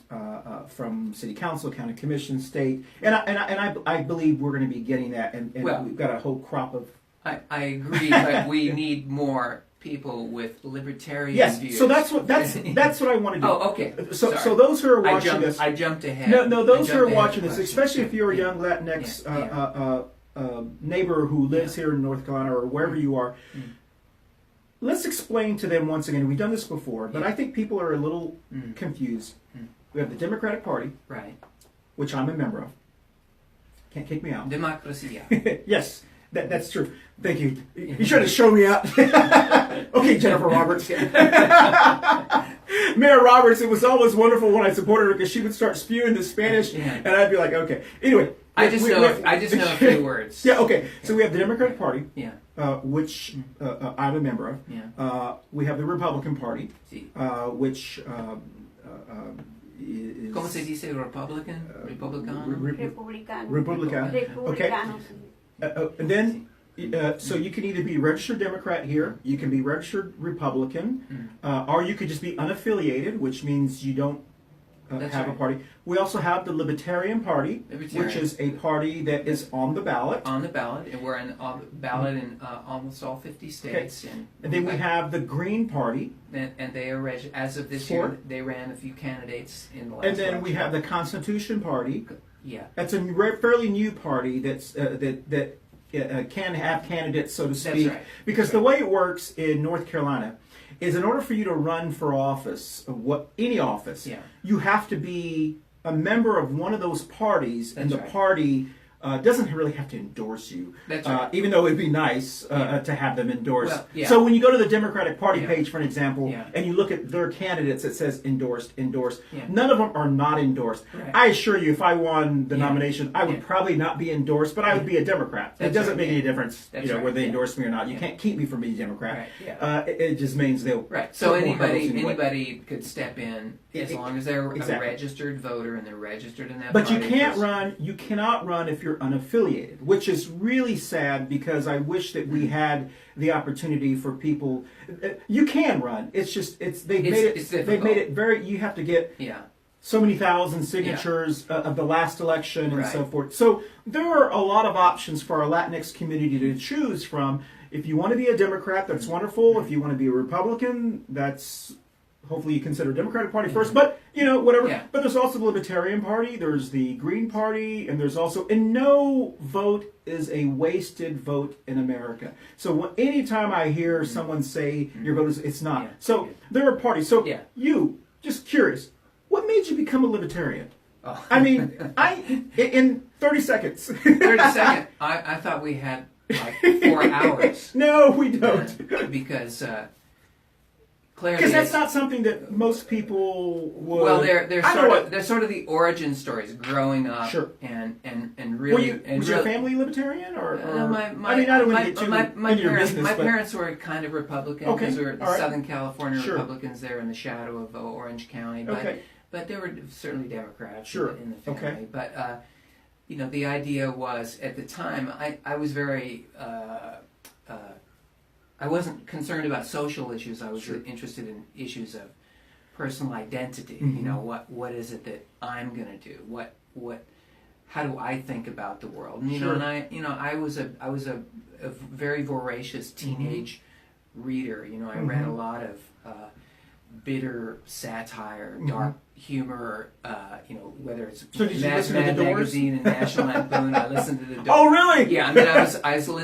from city council, county commission, state. And I believe we're going to be getting that. And we've got a whole crop of... I agree, but we need more people with libertarian views. So that's what I want to do. Oh, okay. So those who are watching this, I jumped ahead. No, those who are watching this, especially if you're a young Latinx neighbor who lives here in North Carolina or wherever you are, let's explain to them once again. We've done this before, but I think people are a little confused. We have the Democratic Party, right, which I'm a member of. Can't kick me out. Democracia. Yes. That's true. Thank you. You should have shown me out. Okay, Jennifer Roberts. Mayor Roberts, it was always wonderful when I supported her because she would start spewing the Spanish, and I'd be like, okay. Anyway. I just know a few words. Yeah, okay. So we have the Democratic Party, which I'm a member of. Yeah. We have the Republican Party, which is... ¿Cómo se dice Republican? Republicano. Okay. And then, so you can either be registered Democrat here, you can be registered Republican, or you could just be unaffiliated, which means you don't have a party. We also have the Libertarian Party, which is a party that is on the ballot. On the ballot, and we're on the ballot in almost all 50 states. Okay. And then we have the Green Party. And they are, as of this year, they ran a few candidates in the last And then election. we have the Constitution Party. Yeah. That's a fairly new party that's that can have candidates, so to speak. That's right. Because the way it works in North Carolina is in order for you to run for office, any office, you have to be a member of one of those parties, and the party doesn't really have to endorse you. That's right. Even though it'd be nice to have them endorse. Well, yeah. So when you go to the Democratic Party Yeah. page, for an example, Yeah. and you look at their candidates, it says endorsed. Yeah. None of them are not endorsed. Right. I assure you, if I won the Yeah. nomination, I would Yeah. probably not be endorsed, but I would be a Democrat. That's it doesn't right. make Yeah. any difference, That's whether they right. endorse me or not. You Yeah. can't keep me from being a Democrat. Right. Yeah. It just means they'll. Right. So put more hurdles in your way. anybody could step in as long as they're Exactly. a registered voter and they're registered in that. But you party. can't run. You cannot run if you're unaffiliated, which is really sad because I wish that we had the opportunity for people. You can run. It's just they've made it. It's They've difficult. made it very. You have to get Yeah. so many thousand signatures of the last election and so forth. So there are a lot of options for our Latinx community to choose from. If you want to be a Democrat, that's wonderful. If you want to be a Republican, that's hopefully you consider Democratic Party first. But whatever. Yeah. But there's also the Libertarian Party. There's the Green Party, and there's also and no vote is a wasted vote in America. So anytime I hear someone say your vote is, it's not. Yeah. So there are parties. So Yeah. you just curious. What made you become a libertarian? Oh. I mean, in 30 seconds. 30-second. I thought we had like 4 hours. No, we don't. Because clearly, Because that's not something that most people would. well, they're I know sort what- of they're sort of the origin stories, growing up, Sure. and Were really. you, and was your really, family libertarian or? my, I mean, I don't want to get too my into your parents, business, my but parents were kind of Republican Okay, because we were the all right. Southern California Sure. Republicans there in the shadow of Orange County. But, Okay. but they were certainly Democrats Sure. in the family. Okay. But the idea was at the time I was very I wasn't concerned about social issues. I was Sure. interested in issues of personal identity. Mhm. You know, what is it that I'm going to do? What how do I think about the world? And, Sure. and I was a very voracious teenage reader. You know, I read a lot of bitter satire, dark humor. Whether it's So did you Mad listen to The Mad Doors? Magazine and National Lampoon. I listened to the Doors. Oh, really? Yeah, I mean,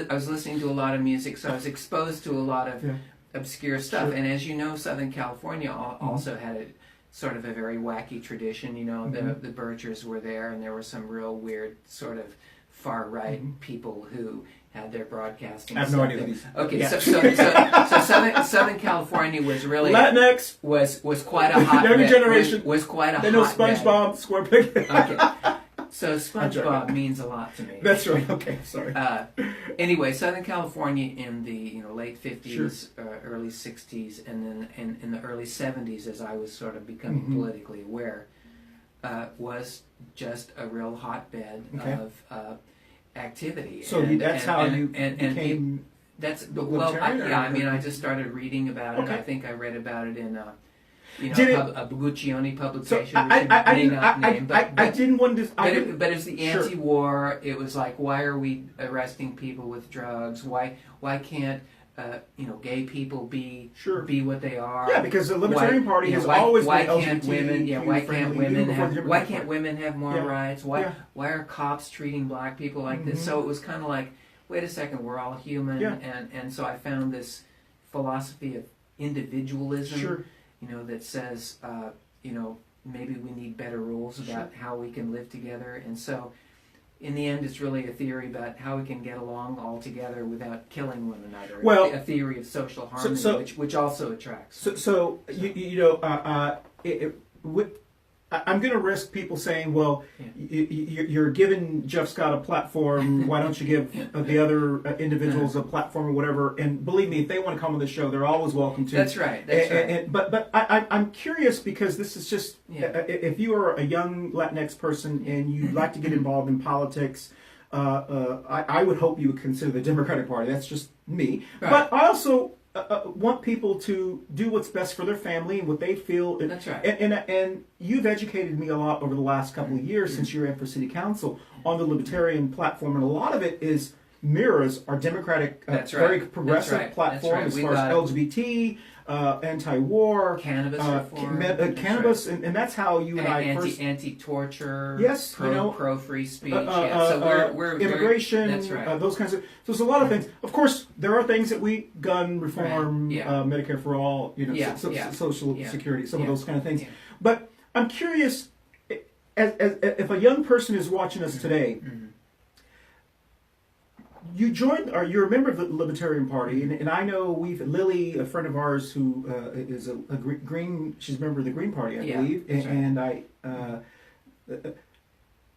I was listening to a lot of music, so I was exposed to a lot of Yeah. obscure stuff. Sure. And as you know, Southern California also had a sort of a very wacky tradition. You know, the Birchers were there, and there were some real weird sort of far right people who had their broadcasting. I have no stuff idea there. who these. Okay, Yeah. so Southern California was really Latinx. was quite a hot Younger generation. was quite a They know hotbed. SpongeBob SquarePants. Okay, so joking. SpongeBob means a lot to me. That's right. Okay, sorry. Anyway, Southern California in the late 50s, Sure. early 60s, and then in the early 70s, as I was sort of becoming politically aware, was just a real hotbed Okay. of activity. So that's how you became. That's libertarian, or- I mean, I just started reading about it. Okay. I think I read about it in Did it- a Guccione So publication. which may not name, I didn't want to. but it was the Sure. anti-war. It was like, why are we arresting people with drugs? Why can't gay people be Sure. what they are? Yeah, because the Libertarian Party has why, always why been can't LGBT women? Yeah, why can't friendly, women even before the have? Democratic Why Party. can't women have more Yeah. rights? Why Yeah. why are cops treating black people like this? So it was kind of like, wait a second, we're all human, Yeah. and so I found this philosophy of individualism. Sure. That says, maybe we need better rules about how we can live together. And so, in the end, it's really a theory about how we can get along all together without killing one another. Well, a theory of social harmony, so- which also attracts. So I'm going to risk people saying, well, you're giving Jeff Scott a platform. Why don't you give the other individuals a platform or whatever? And believe me, if they want to come on the show, they're always welcome to. That's right. That's right. But I'm curious because this is just, Yeah. if you are a young Latinx person and you'd like to get involved in politics, I would hope you would consider the Democratic Party. That's just me. Right. But I also want people to do what's best for their family and what they feel. That's right. And you've educated me a lot over the last couple of years since you ran for city council on the libertarian platform, and a lot of it mirrors our democratic, That's very right. progressive That's right. platform That's as right. far as LGBT, anti-war, Cannabis reform. That's cannabis, and that's how you and I first. Anti-torture. Yes, pro free speech. So we're immigration, That's right. those kinds of. So there's a lot of things. Of course, there are things that gun reform, Right. Yeah. Medicare for all, Yeah. social Yeah. security, some of Yeah. those kind of things. Yeah. But I'm curious, as if a young person is watching us today, you joined, or you're a member of the Libertarian Party, and I know Lily, a friend of ours who is a Green, she's a member of the Green Party, I believe, that's right. and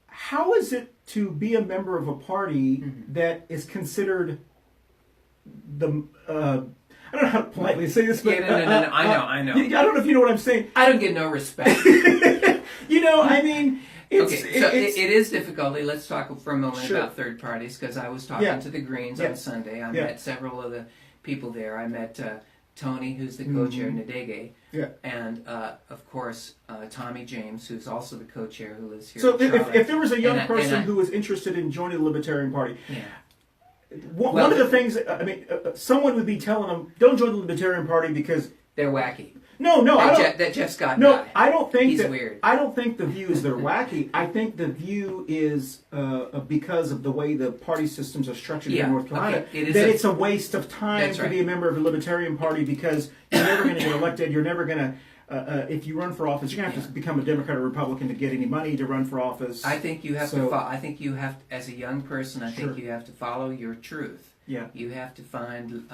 how is it to be a member of a party that is considered the, I don't know how to politely say this, but no, I know. I don't know if you know what I'm saying. I don't get no respect. I mean, it is difficult. Let's talk for a moment Sure. about third parties, because I was talking to the Greens on Yeah. Sunday. I Yeah. met several of the people there. I met Tony, who's the co-chair, Nadege, Yeah. and of course Tommy James, who's also the co-chair, who lives here. So in Charlotte. if there was a young person I- who was interested in joining the Libertarian Party, yeah. one of the things, I mean, someone would be telling them, don't join the Libertarian Party because... They're wacky. No, I don't... That Jeff Scott No, guy. I don't think He's that... weird. I don't think the view is they're wacky. I think the view is because of the way the party systems are structured Yeah, in North Carolina, okay. It is that a- it's a waste of time That's to right. be a member of the Libertarian Party because you're never going to get elected. You're never going to... if you run for office, you're going to have to become a Democrat or Republican to get any money to run for office. I think you have So- to. I think you have, as a young person, I think Sure. you have to follow your truth. Yeah. You have to find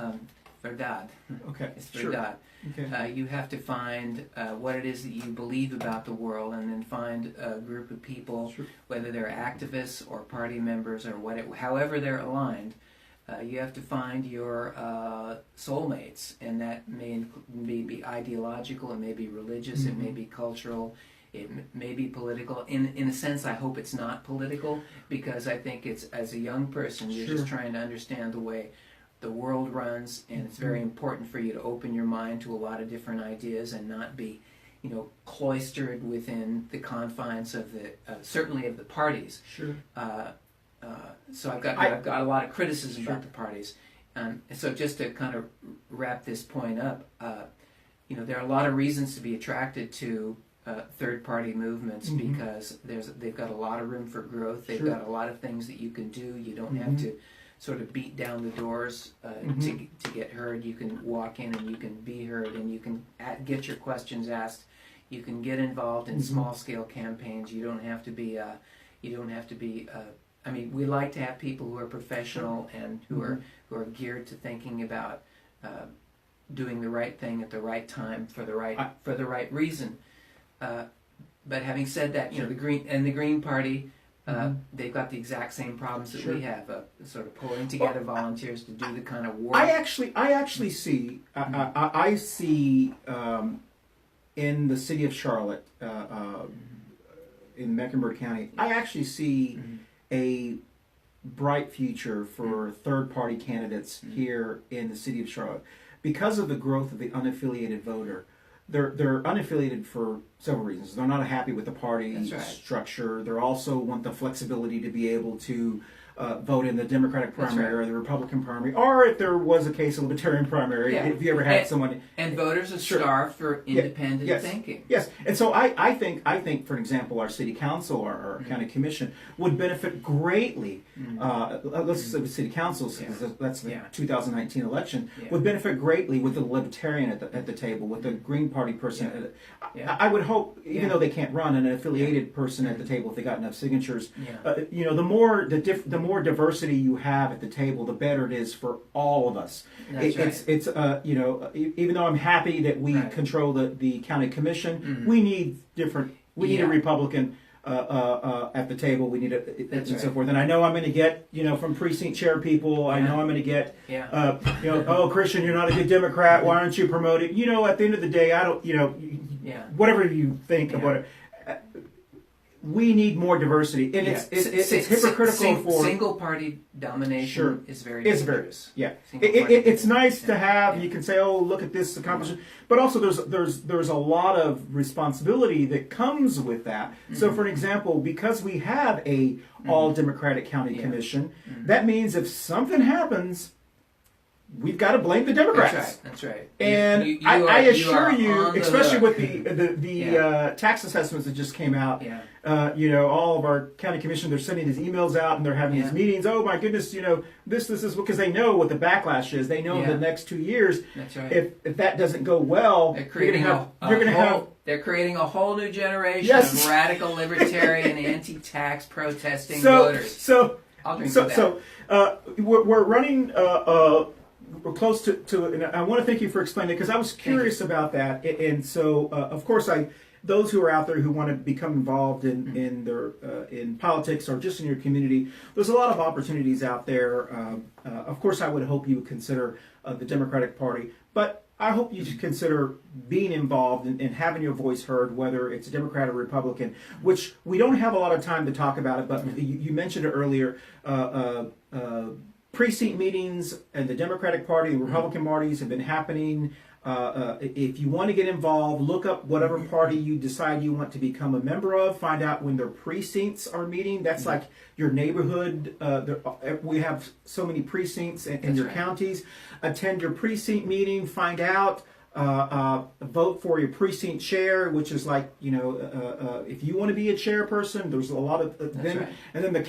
verdad. Okay. It's Sure. verdad. Okay. You have to find what it is that you believe about the world, and then find a group of people, Sure. whether they're activists or party members or however they're aligned. You have to find your soulmates, and that may be ideological, it may be religious, it may be cultural, it may be political. In a sense, I hope it's not political, because I think it's, as a young person, you're just Sure. trying to understand the way the world runs, and it's very important for you to open your mind to a lot of different ideas and not be, cloistered within the confines of the certainly of the parties. Sure. So I've got a lot of criticism about the parties, and so just to kind of wrap this point up, there are a lot of reasons to be attracted to third party movements, because they've got a lot of room for growth. They've Sure. got a lot of things that you can do. You don't have to sort of beat down the doors to get heard. You can walk in and you can be heard, and you can get your questions asked. You can get involved in small scale campaigns. You don't have to be. I mean, we like to have people who are professional and who are geared to thinking about doing the right thing at the right time for the right reason. But having said that, the Green Party, they've got the exact same problems that we have, sort of pulling together volunteers to do the kind of work. I actually see. I see in the city of Charlotte, in Mecklenburg County. I actually see a bright future for third-party candidates here in the city of Charlotte because of the growth of the unaffiliated voter. They're unaffiliated for several reasons. They're not happy with the party structure. They also want the flexibility to be able to vote in the Democratic primary or the Republican primary, or if there was a case of Libertarian primary, if you ever had someone. And voters are starved for independent thinking. Yes, and so I think, for example, our city council, our county commission would benefit greatly. Let's say the city council, because that's the 2019 election, would benefit greatly with the Libertarian at the table, with the Green Party person. I would hope, even though they can't run, an affiliated person at the table if they got enough signatures. The more diversity you have at the table, the better it is for all of us. It's even though I'm happy that we control the county commission, we need different. We need a Republican at the table. We need and so forth. And I know I'm going to get from precinct chair people. I know I'm going to get oh, Christian, you're not a good Democrat. Why aren't you promoting? At the end of the day, I don't. Whatever you think about it. We need more diversity, and it's hypocritical for single party domination. Is very dangerous. It's nice to have. You can say, "Oh, look at this accomplishment," but also there's a lot of responsibility that comes with that. So, for an example, because we have a all Democratic county commission, that means if something happens, we've got to blame the Democrats. That's right. And I assure you, especially with the tax assessments that just came out, all of our county commission, they're sending these emails out and they're having these meetings. Oh my goodness, this is because they know what the backlash is. They know the next 2 years, if that doesn't go well, they're creating they're creating a whole new generation of radical libertarian, anti-tax protesting voters. So I'll drink So, to that. we're running. We're close to, and I want to thank you for explaining it because I was curious about that. And so, of course, those who are out there who want to become involved in their in politics or just in your community, there's a lot of opportunities out there. Of course, I would hope you would consider the Democratic Party, but I hope you should consider being involved and having your voice heard, whether it's a Democrat or Republican, which we don't have a lot of time to talk about it, but you mentioned it earlier. Precinct meetings and the Democratic Party and Republican parties have been happening. If you want to get involved, look up whatever party you decide you want to become a member of. Find out when their precincts are meeting. That's like your neighborhood. We have so many precincts in your counties. Attend your precinct meeting. Find out. Vote for your precinct chair, which is like, if you want to be a chairperson, there's a lot of them. Right. And then the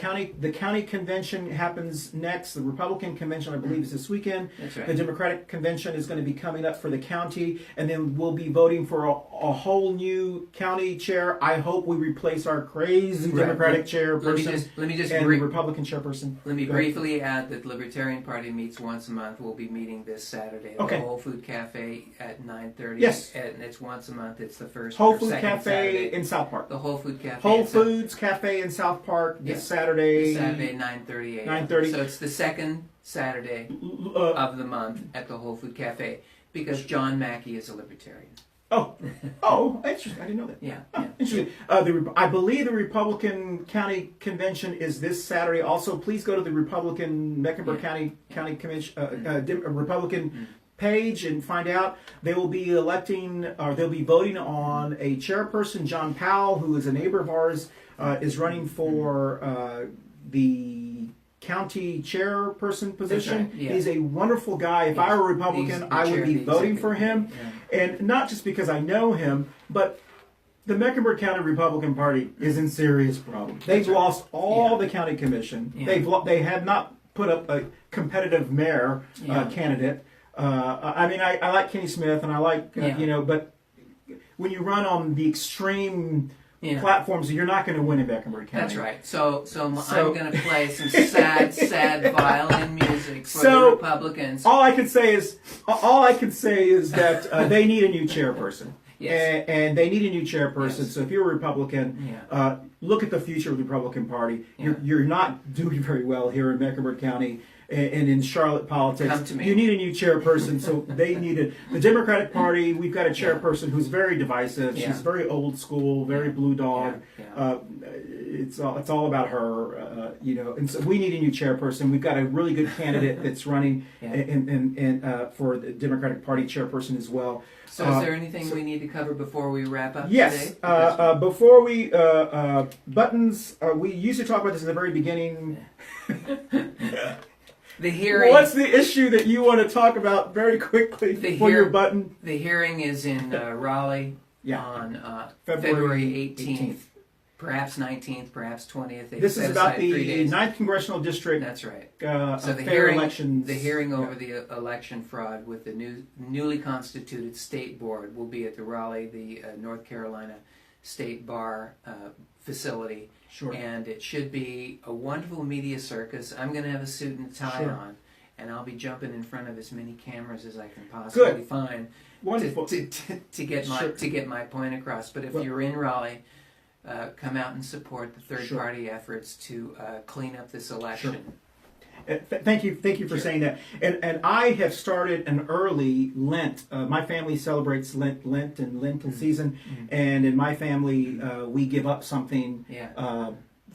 county convention happens next. The Republican convention, I believe, is this weekend. That's right. The Democratic convention is going to be coming up for the county, and then we'll be voting for a whole new county chair. I hope we replace our crazy Democratic chairperson Let me just and Republican chairperson. Let me briefly add that the Libertarian Party meets once a month. We'll be meeting this Saturday at the Whole Food Cafe at 9:30. Yes. And it's once a month. It's the first Whole or Food second Cafe Saturday. in South Park. The Whole Food Cafe. Whole Foods Cafe in South Park this Saturday. 9:30 a.m. 9:30. So it's the second Saturday of the month at the Whole Food Cafe because John Mackey is a Libertarian. Interesting. I didn't know that. Yeah. Interesting. I believe the Republican County Convention is this Saturday. Also, please go to the Republican Mecklenburg County Convention, Republican page and find out. They will be electing, or they'll be voting on a chairperson. John Powell, who is a neighbor of ours, is running for the county chairperson position. Right, yeah. He's a wonderful guy. If I were a Republican, I would be voting for him. Yeah. And not just because I know him, but the Mecklenburg County Republican Party is in serious problems. They've lost all the county commission. Yeah. They have not put up a competitive mayor candidate. I like Kenny Smith, and I like but when you run on the extreme platforms, you're not going to win in Mecklenburg County. That's right. So I'm going to play some sad violin music for the Republicans. All I can say is that they need a new chairperson. Yes. And they need a new chairperson. Yes. So if you're a Republican, look at the future of the Republican Party. You're not doing very well here in Mecklenburg County and in Charlotte politics. Come to me. You need a new chairperson. So they needed the Democratic Party. We've got a chairperson who's very divisive. She's very old school, very blue dog. It's all about her, And so we need a new chairperson. We've got a really good candidate that's running for the Democratic Party chairperson as well. So is there anything we need to cover before we wrap up yes, today? Before we, buttons, we used to talk about this in the very beginning. The hearing. What's the issue that you want to talk about very quickly for your button? The hearing is in Raleigh on February 18th. Perhaps 19th, perhaps 20th. This is about the 9th Congressional District. That's right. So the fair elections. The hearing over the election fraud with the newly constituted state board will be at the Raleigh, the North Carolina State Bar facility. Sure. And it should be a wonderful media circus. I'm going to have a suit and tie on, and I'll be jumping in front of as many cameras as I can possibly find. Wonderful. To get my point across. But if you're in Raleigh, come out and support the third-party efforts to clean up this election. Thank you for saying that. And I have started an early Lent. My family celebrates Lent and Lenten season, and in my family we give up something.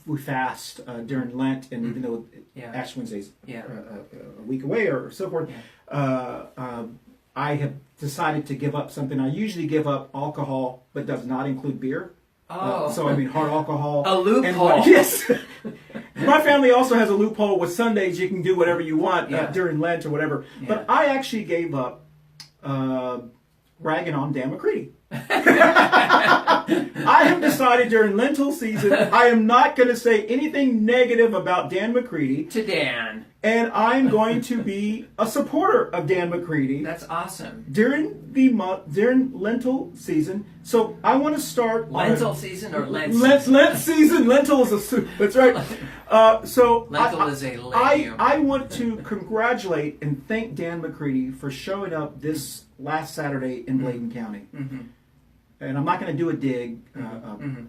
We fast during Lent, and even though Ash Wednesday's a week away or so forth, I have decided to give up something. I usually give up alcohol, but does not include beer. So hard alcohol. A loophole. Yes. My family also has a loophole with Sundays. You can do whatever you want during Lent or whatever. But I actually gave up ragging on Dan McCready. I have decided during lentil season I am not going to say anything negative about Dan McCready. To Dan. And I'm going to be a supporter of Dan McCready. That's awesome. During lentil season. So I want to start lentil season or Lent season. Lentil is a soup. That's right. Lentil is a legume. I want to congratulate and thank Dan McCready for showing up this last Saturday in Bladen County. Mm-hmm. And I'm not going to do a dig.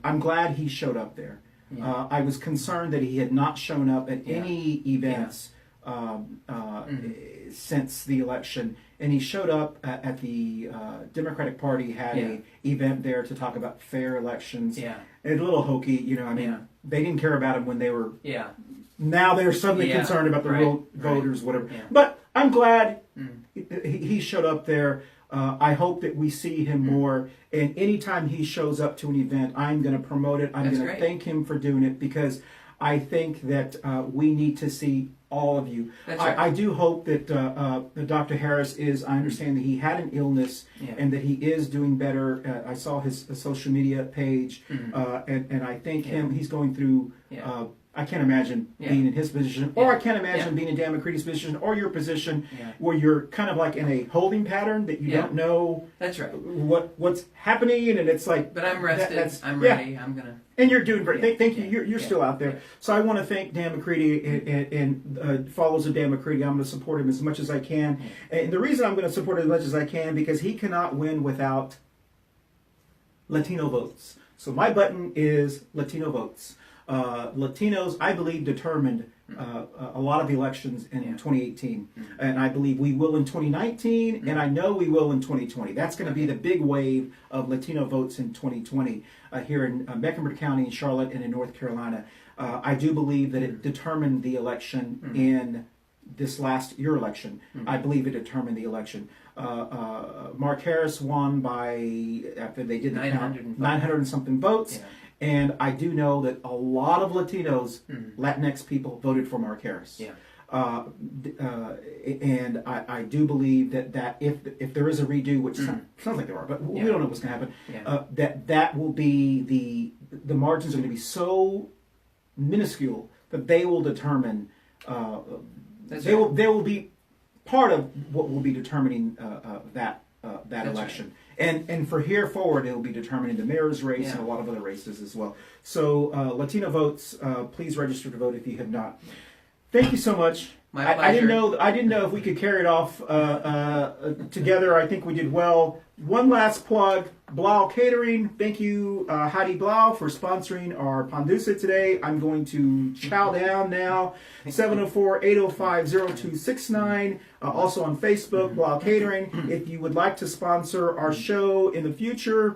I'm glad he showed up there. Yeah. I was concerned that he had not shown up at any events since the election, and he showed up at the Democratic Party had a event there to talk about fair elections. Yeah, it's a little hokey, you know. I mean, they didn't care about him when they were. Yeah. Now they're suddenly concerned about the real voters, whatever. Yeah. But I'm glad he showed up there. I hope that we see him more. And anytime he shows up to an event, I'm going to promote it. I'm going to thank him for doing it because I think that we need to see all of you. I do hope that Dr. Harris I understand that he had an illness and that he is doing better. I saw his social media page and I thank him. He's going through... I can't imagine being in his position, or I can't imagine being in Dan McCready's position, or your position, where you're kind of like in a holding pattern that you don't know. That's right. What's happening, and it's like. But I'm rested. I'm ready. I'm gonna. And you're doing great. Thank you. You're still out there. So I want to thank Dan McCready and followers of Dan McCready. I'm going to support him as much as I can, and the reason I'm going to support him as much as I can because he cannot win without Latino votes. So my button is Latino votes. Latinos, I believe, determined a lot of the elections in 2018. And I believe we will in 2019, and I know we will in 2020. That's going to be the big wave of Latino votes in 2020 here in Mecklenburg County, in Charlotte, and in North Carolina. I do believe that it determined the election in this your election. I believe it determined the election. Mark Harris won by, after they did the 900 and something votes. Yeah. And I do know that a lot of Latinos, Latinx people, voted for Mark Harris. Yeah. And I do believe that if there is a redo, which sounds like there are, but we don't know what's going to happen, that will be the margins are going to be so minuscule that they will determine, they will be part of what will be determining that election. Right. And for here forward, it will be determining the mayor's race and a lot of other races as well. So Latino votes, please register to vote if you have not. Thank you so much. My pleasure. I didn't know if we could carry it off together. I think we did well. One last plug, Blau Catering. Thank you, Heidi Blau, for sponsoring our Pandusa today. I'm going to chow down now. 704-805-0269. Also on Facebook, Blau Catering. If you would like to sponsor our show in the future,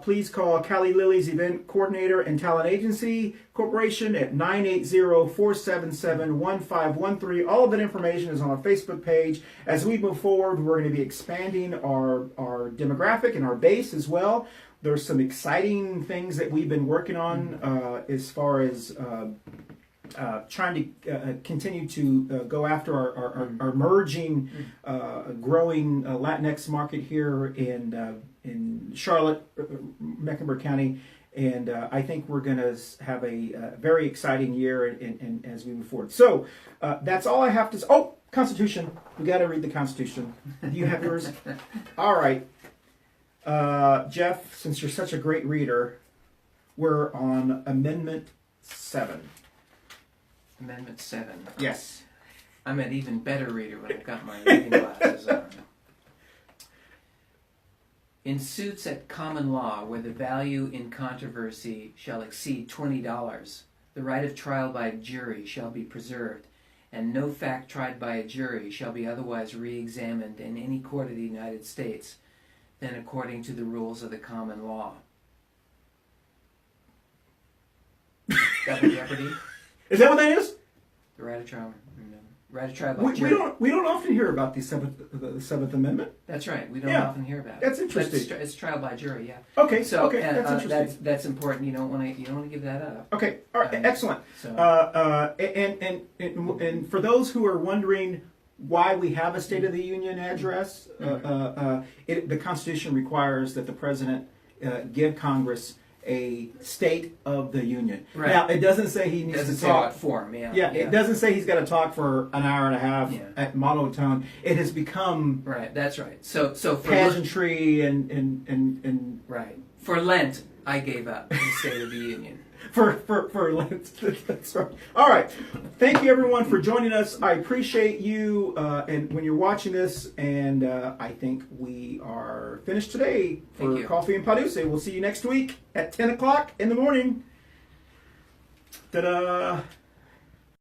please call Callie Lilly's event coordinator and talent agency corporation at 980-477-1513. All of that information is on our Facebook page. As we move forward, we're going to be expanding our demographic and our base as well. There's some exciting things that we've been working on as far as trying to continue to go after our emerging, growing Latinx market here in Charlotte, Mecklenburg County. And I think we're going to have a very exciting year and as we move forward. So that's all I have to say. Oh, Constitution. We got to read the Constitution. Do you have yours? All right. Jeff, since you're such a great reader, we're on Amendment 7. Amendment 7. Yes. I'm an even better reader when I've got my reading glasses on. In suits at common law where the value in controversy shall exceed $20, the right of trial by jury shall be preserved, and no fact tried by a jury shall be otherwise re-examined in any court of the United States than according to the rules of the common law. Double jeopardy. Is that what that is? The right of trial. Right of trial by jury. We don't often hear about the Seventh Amendment. That's right. We don't often hear about it. That's interesting. It's trial by jury. Yeah. Okay. So that's interesting. That's important. You don't want to give that up. Okay. All right. Excellent. So. And for those who are wondering why we have a State of the Union address. The Constitution requires that the president give Congress a State of the Union. Right. Now, it doesn't say he needs Doesn't to say talk. what form. Yeah. Yeah, it doesn't say he's got to talk for an hour and a half Yeah. at monotone. It has become Right. That's right. So for pageantry and right for Lent, I gave up the State of the Union. for that's right. All right. Thank you everyone for joining us. I appreciate you and when you're watching this, and I think we are finished today Thank for you. Coffee and Paduce. We'll see you next week at 10 o'clock in the morning. Ta-da!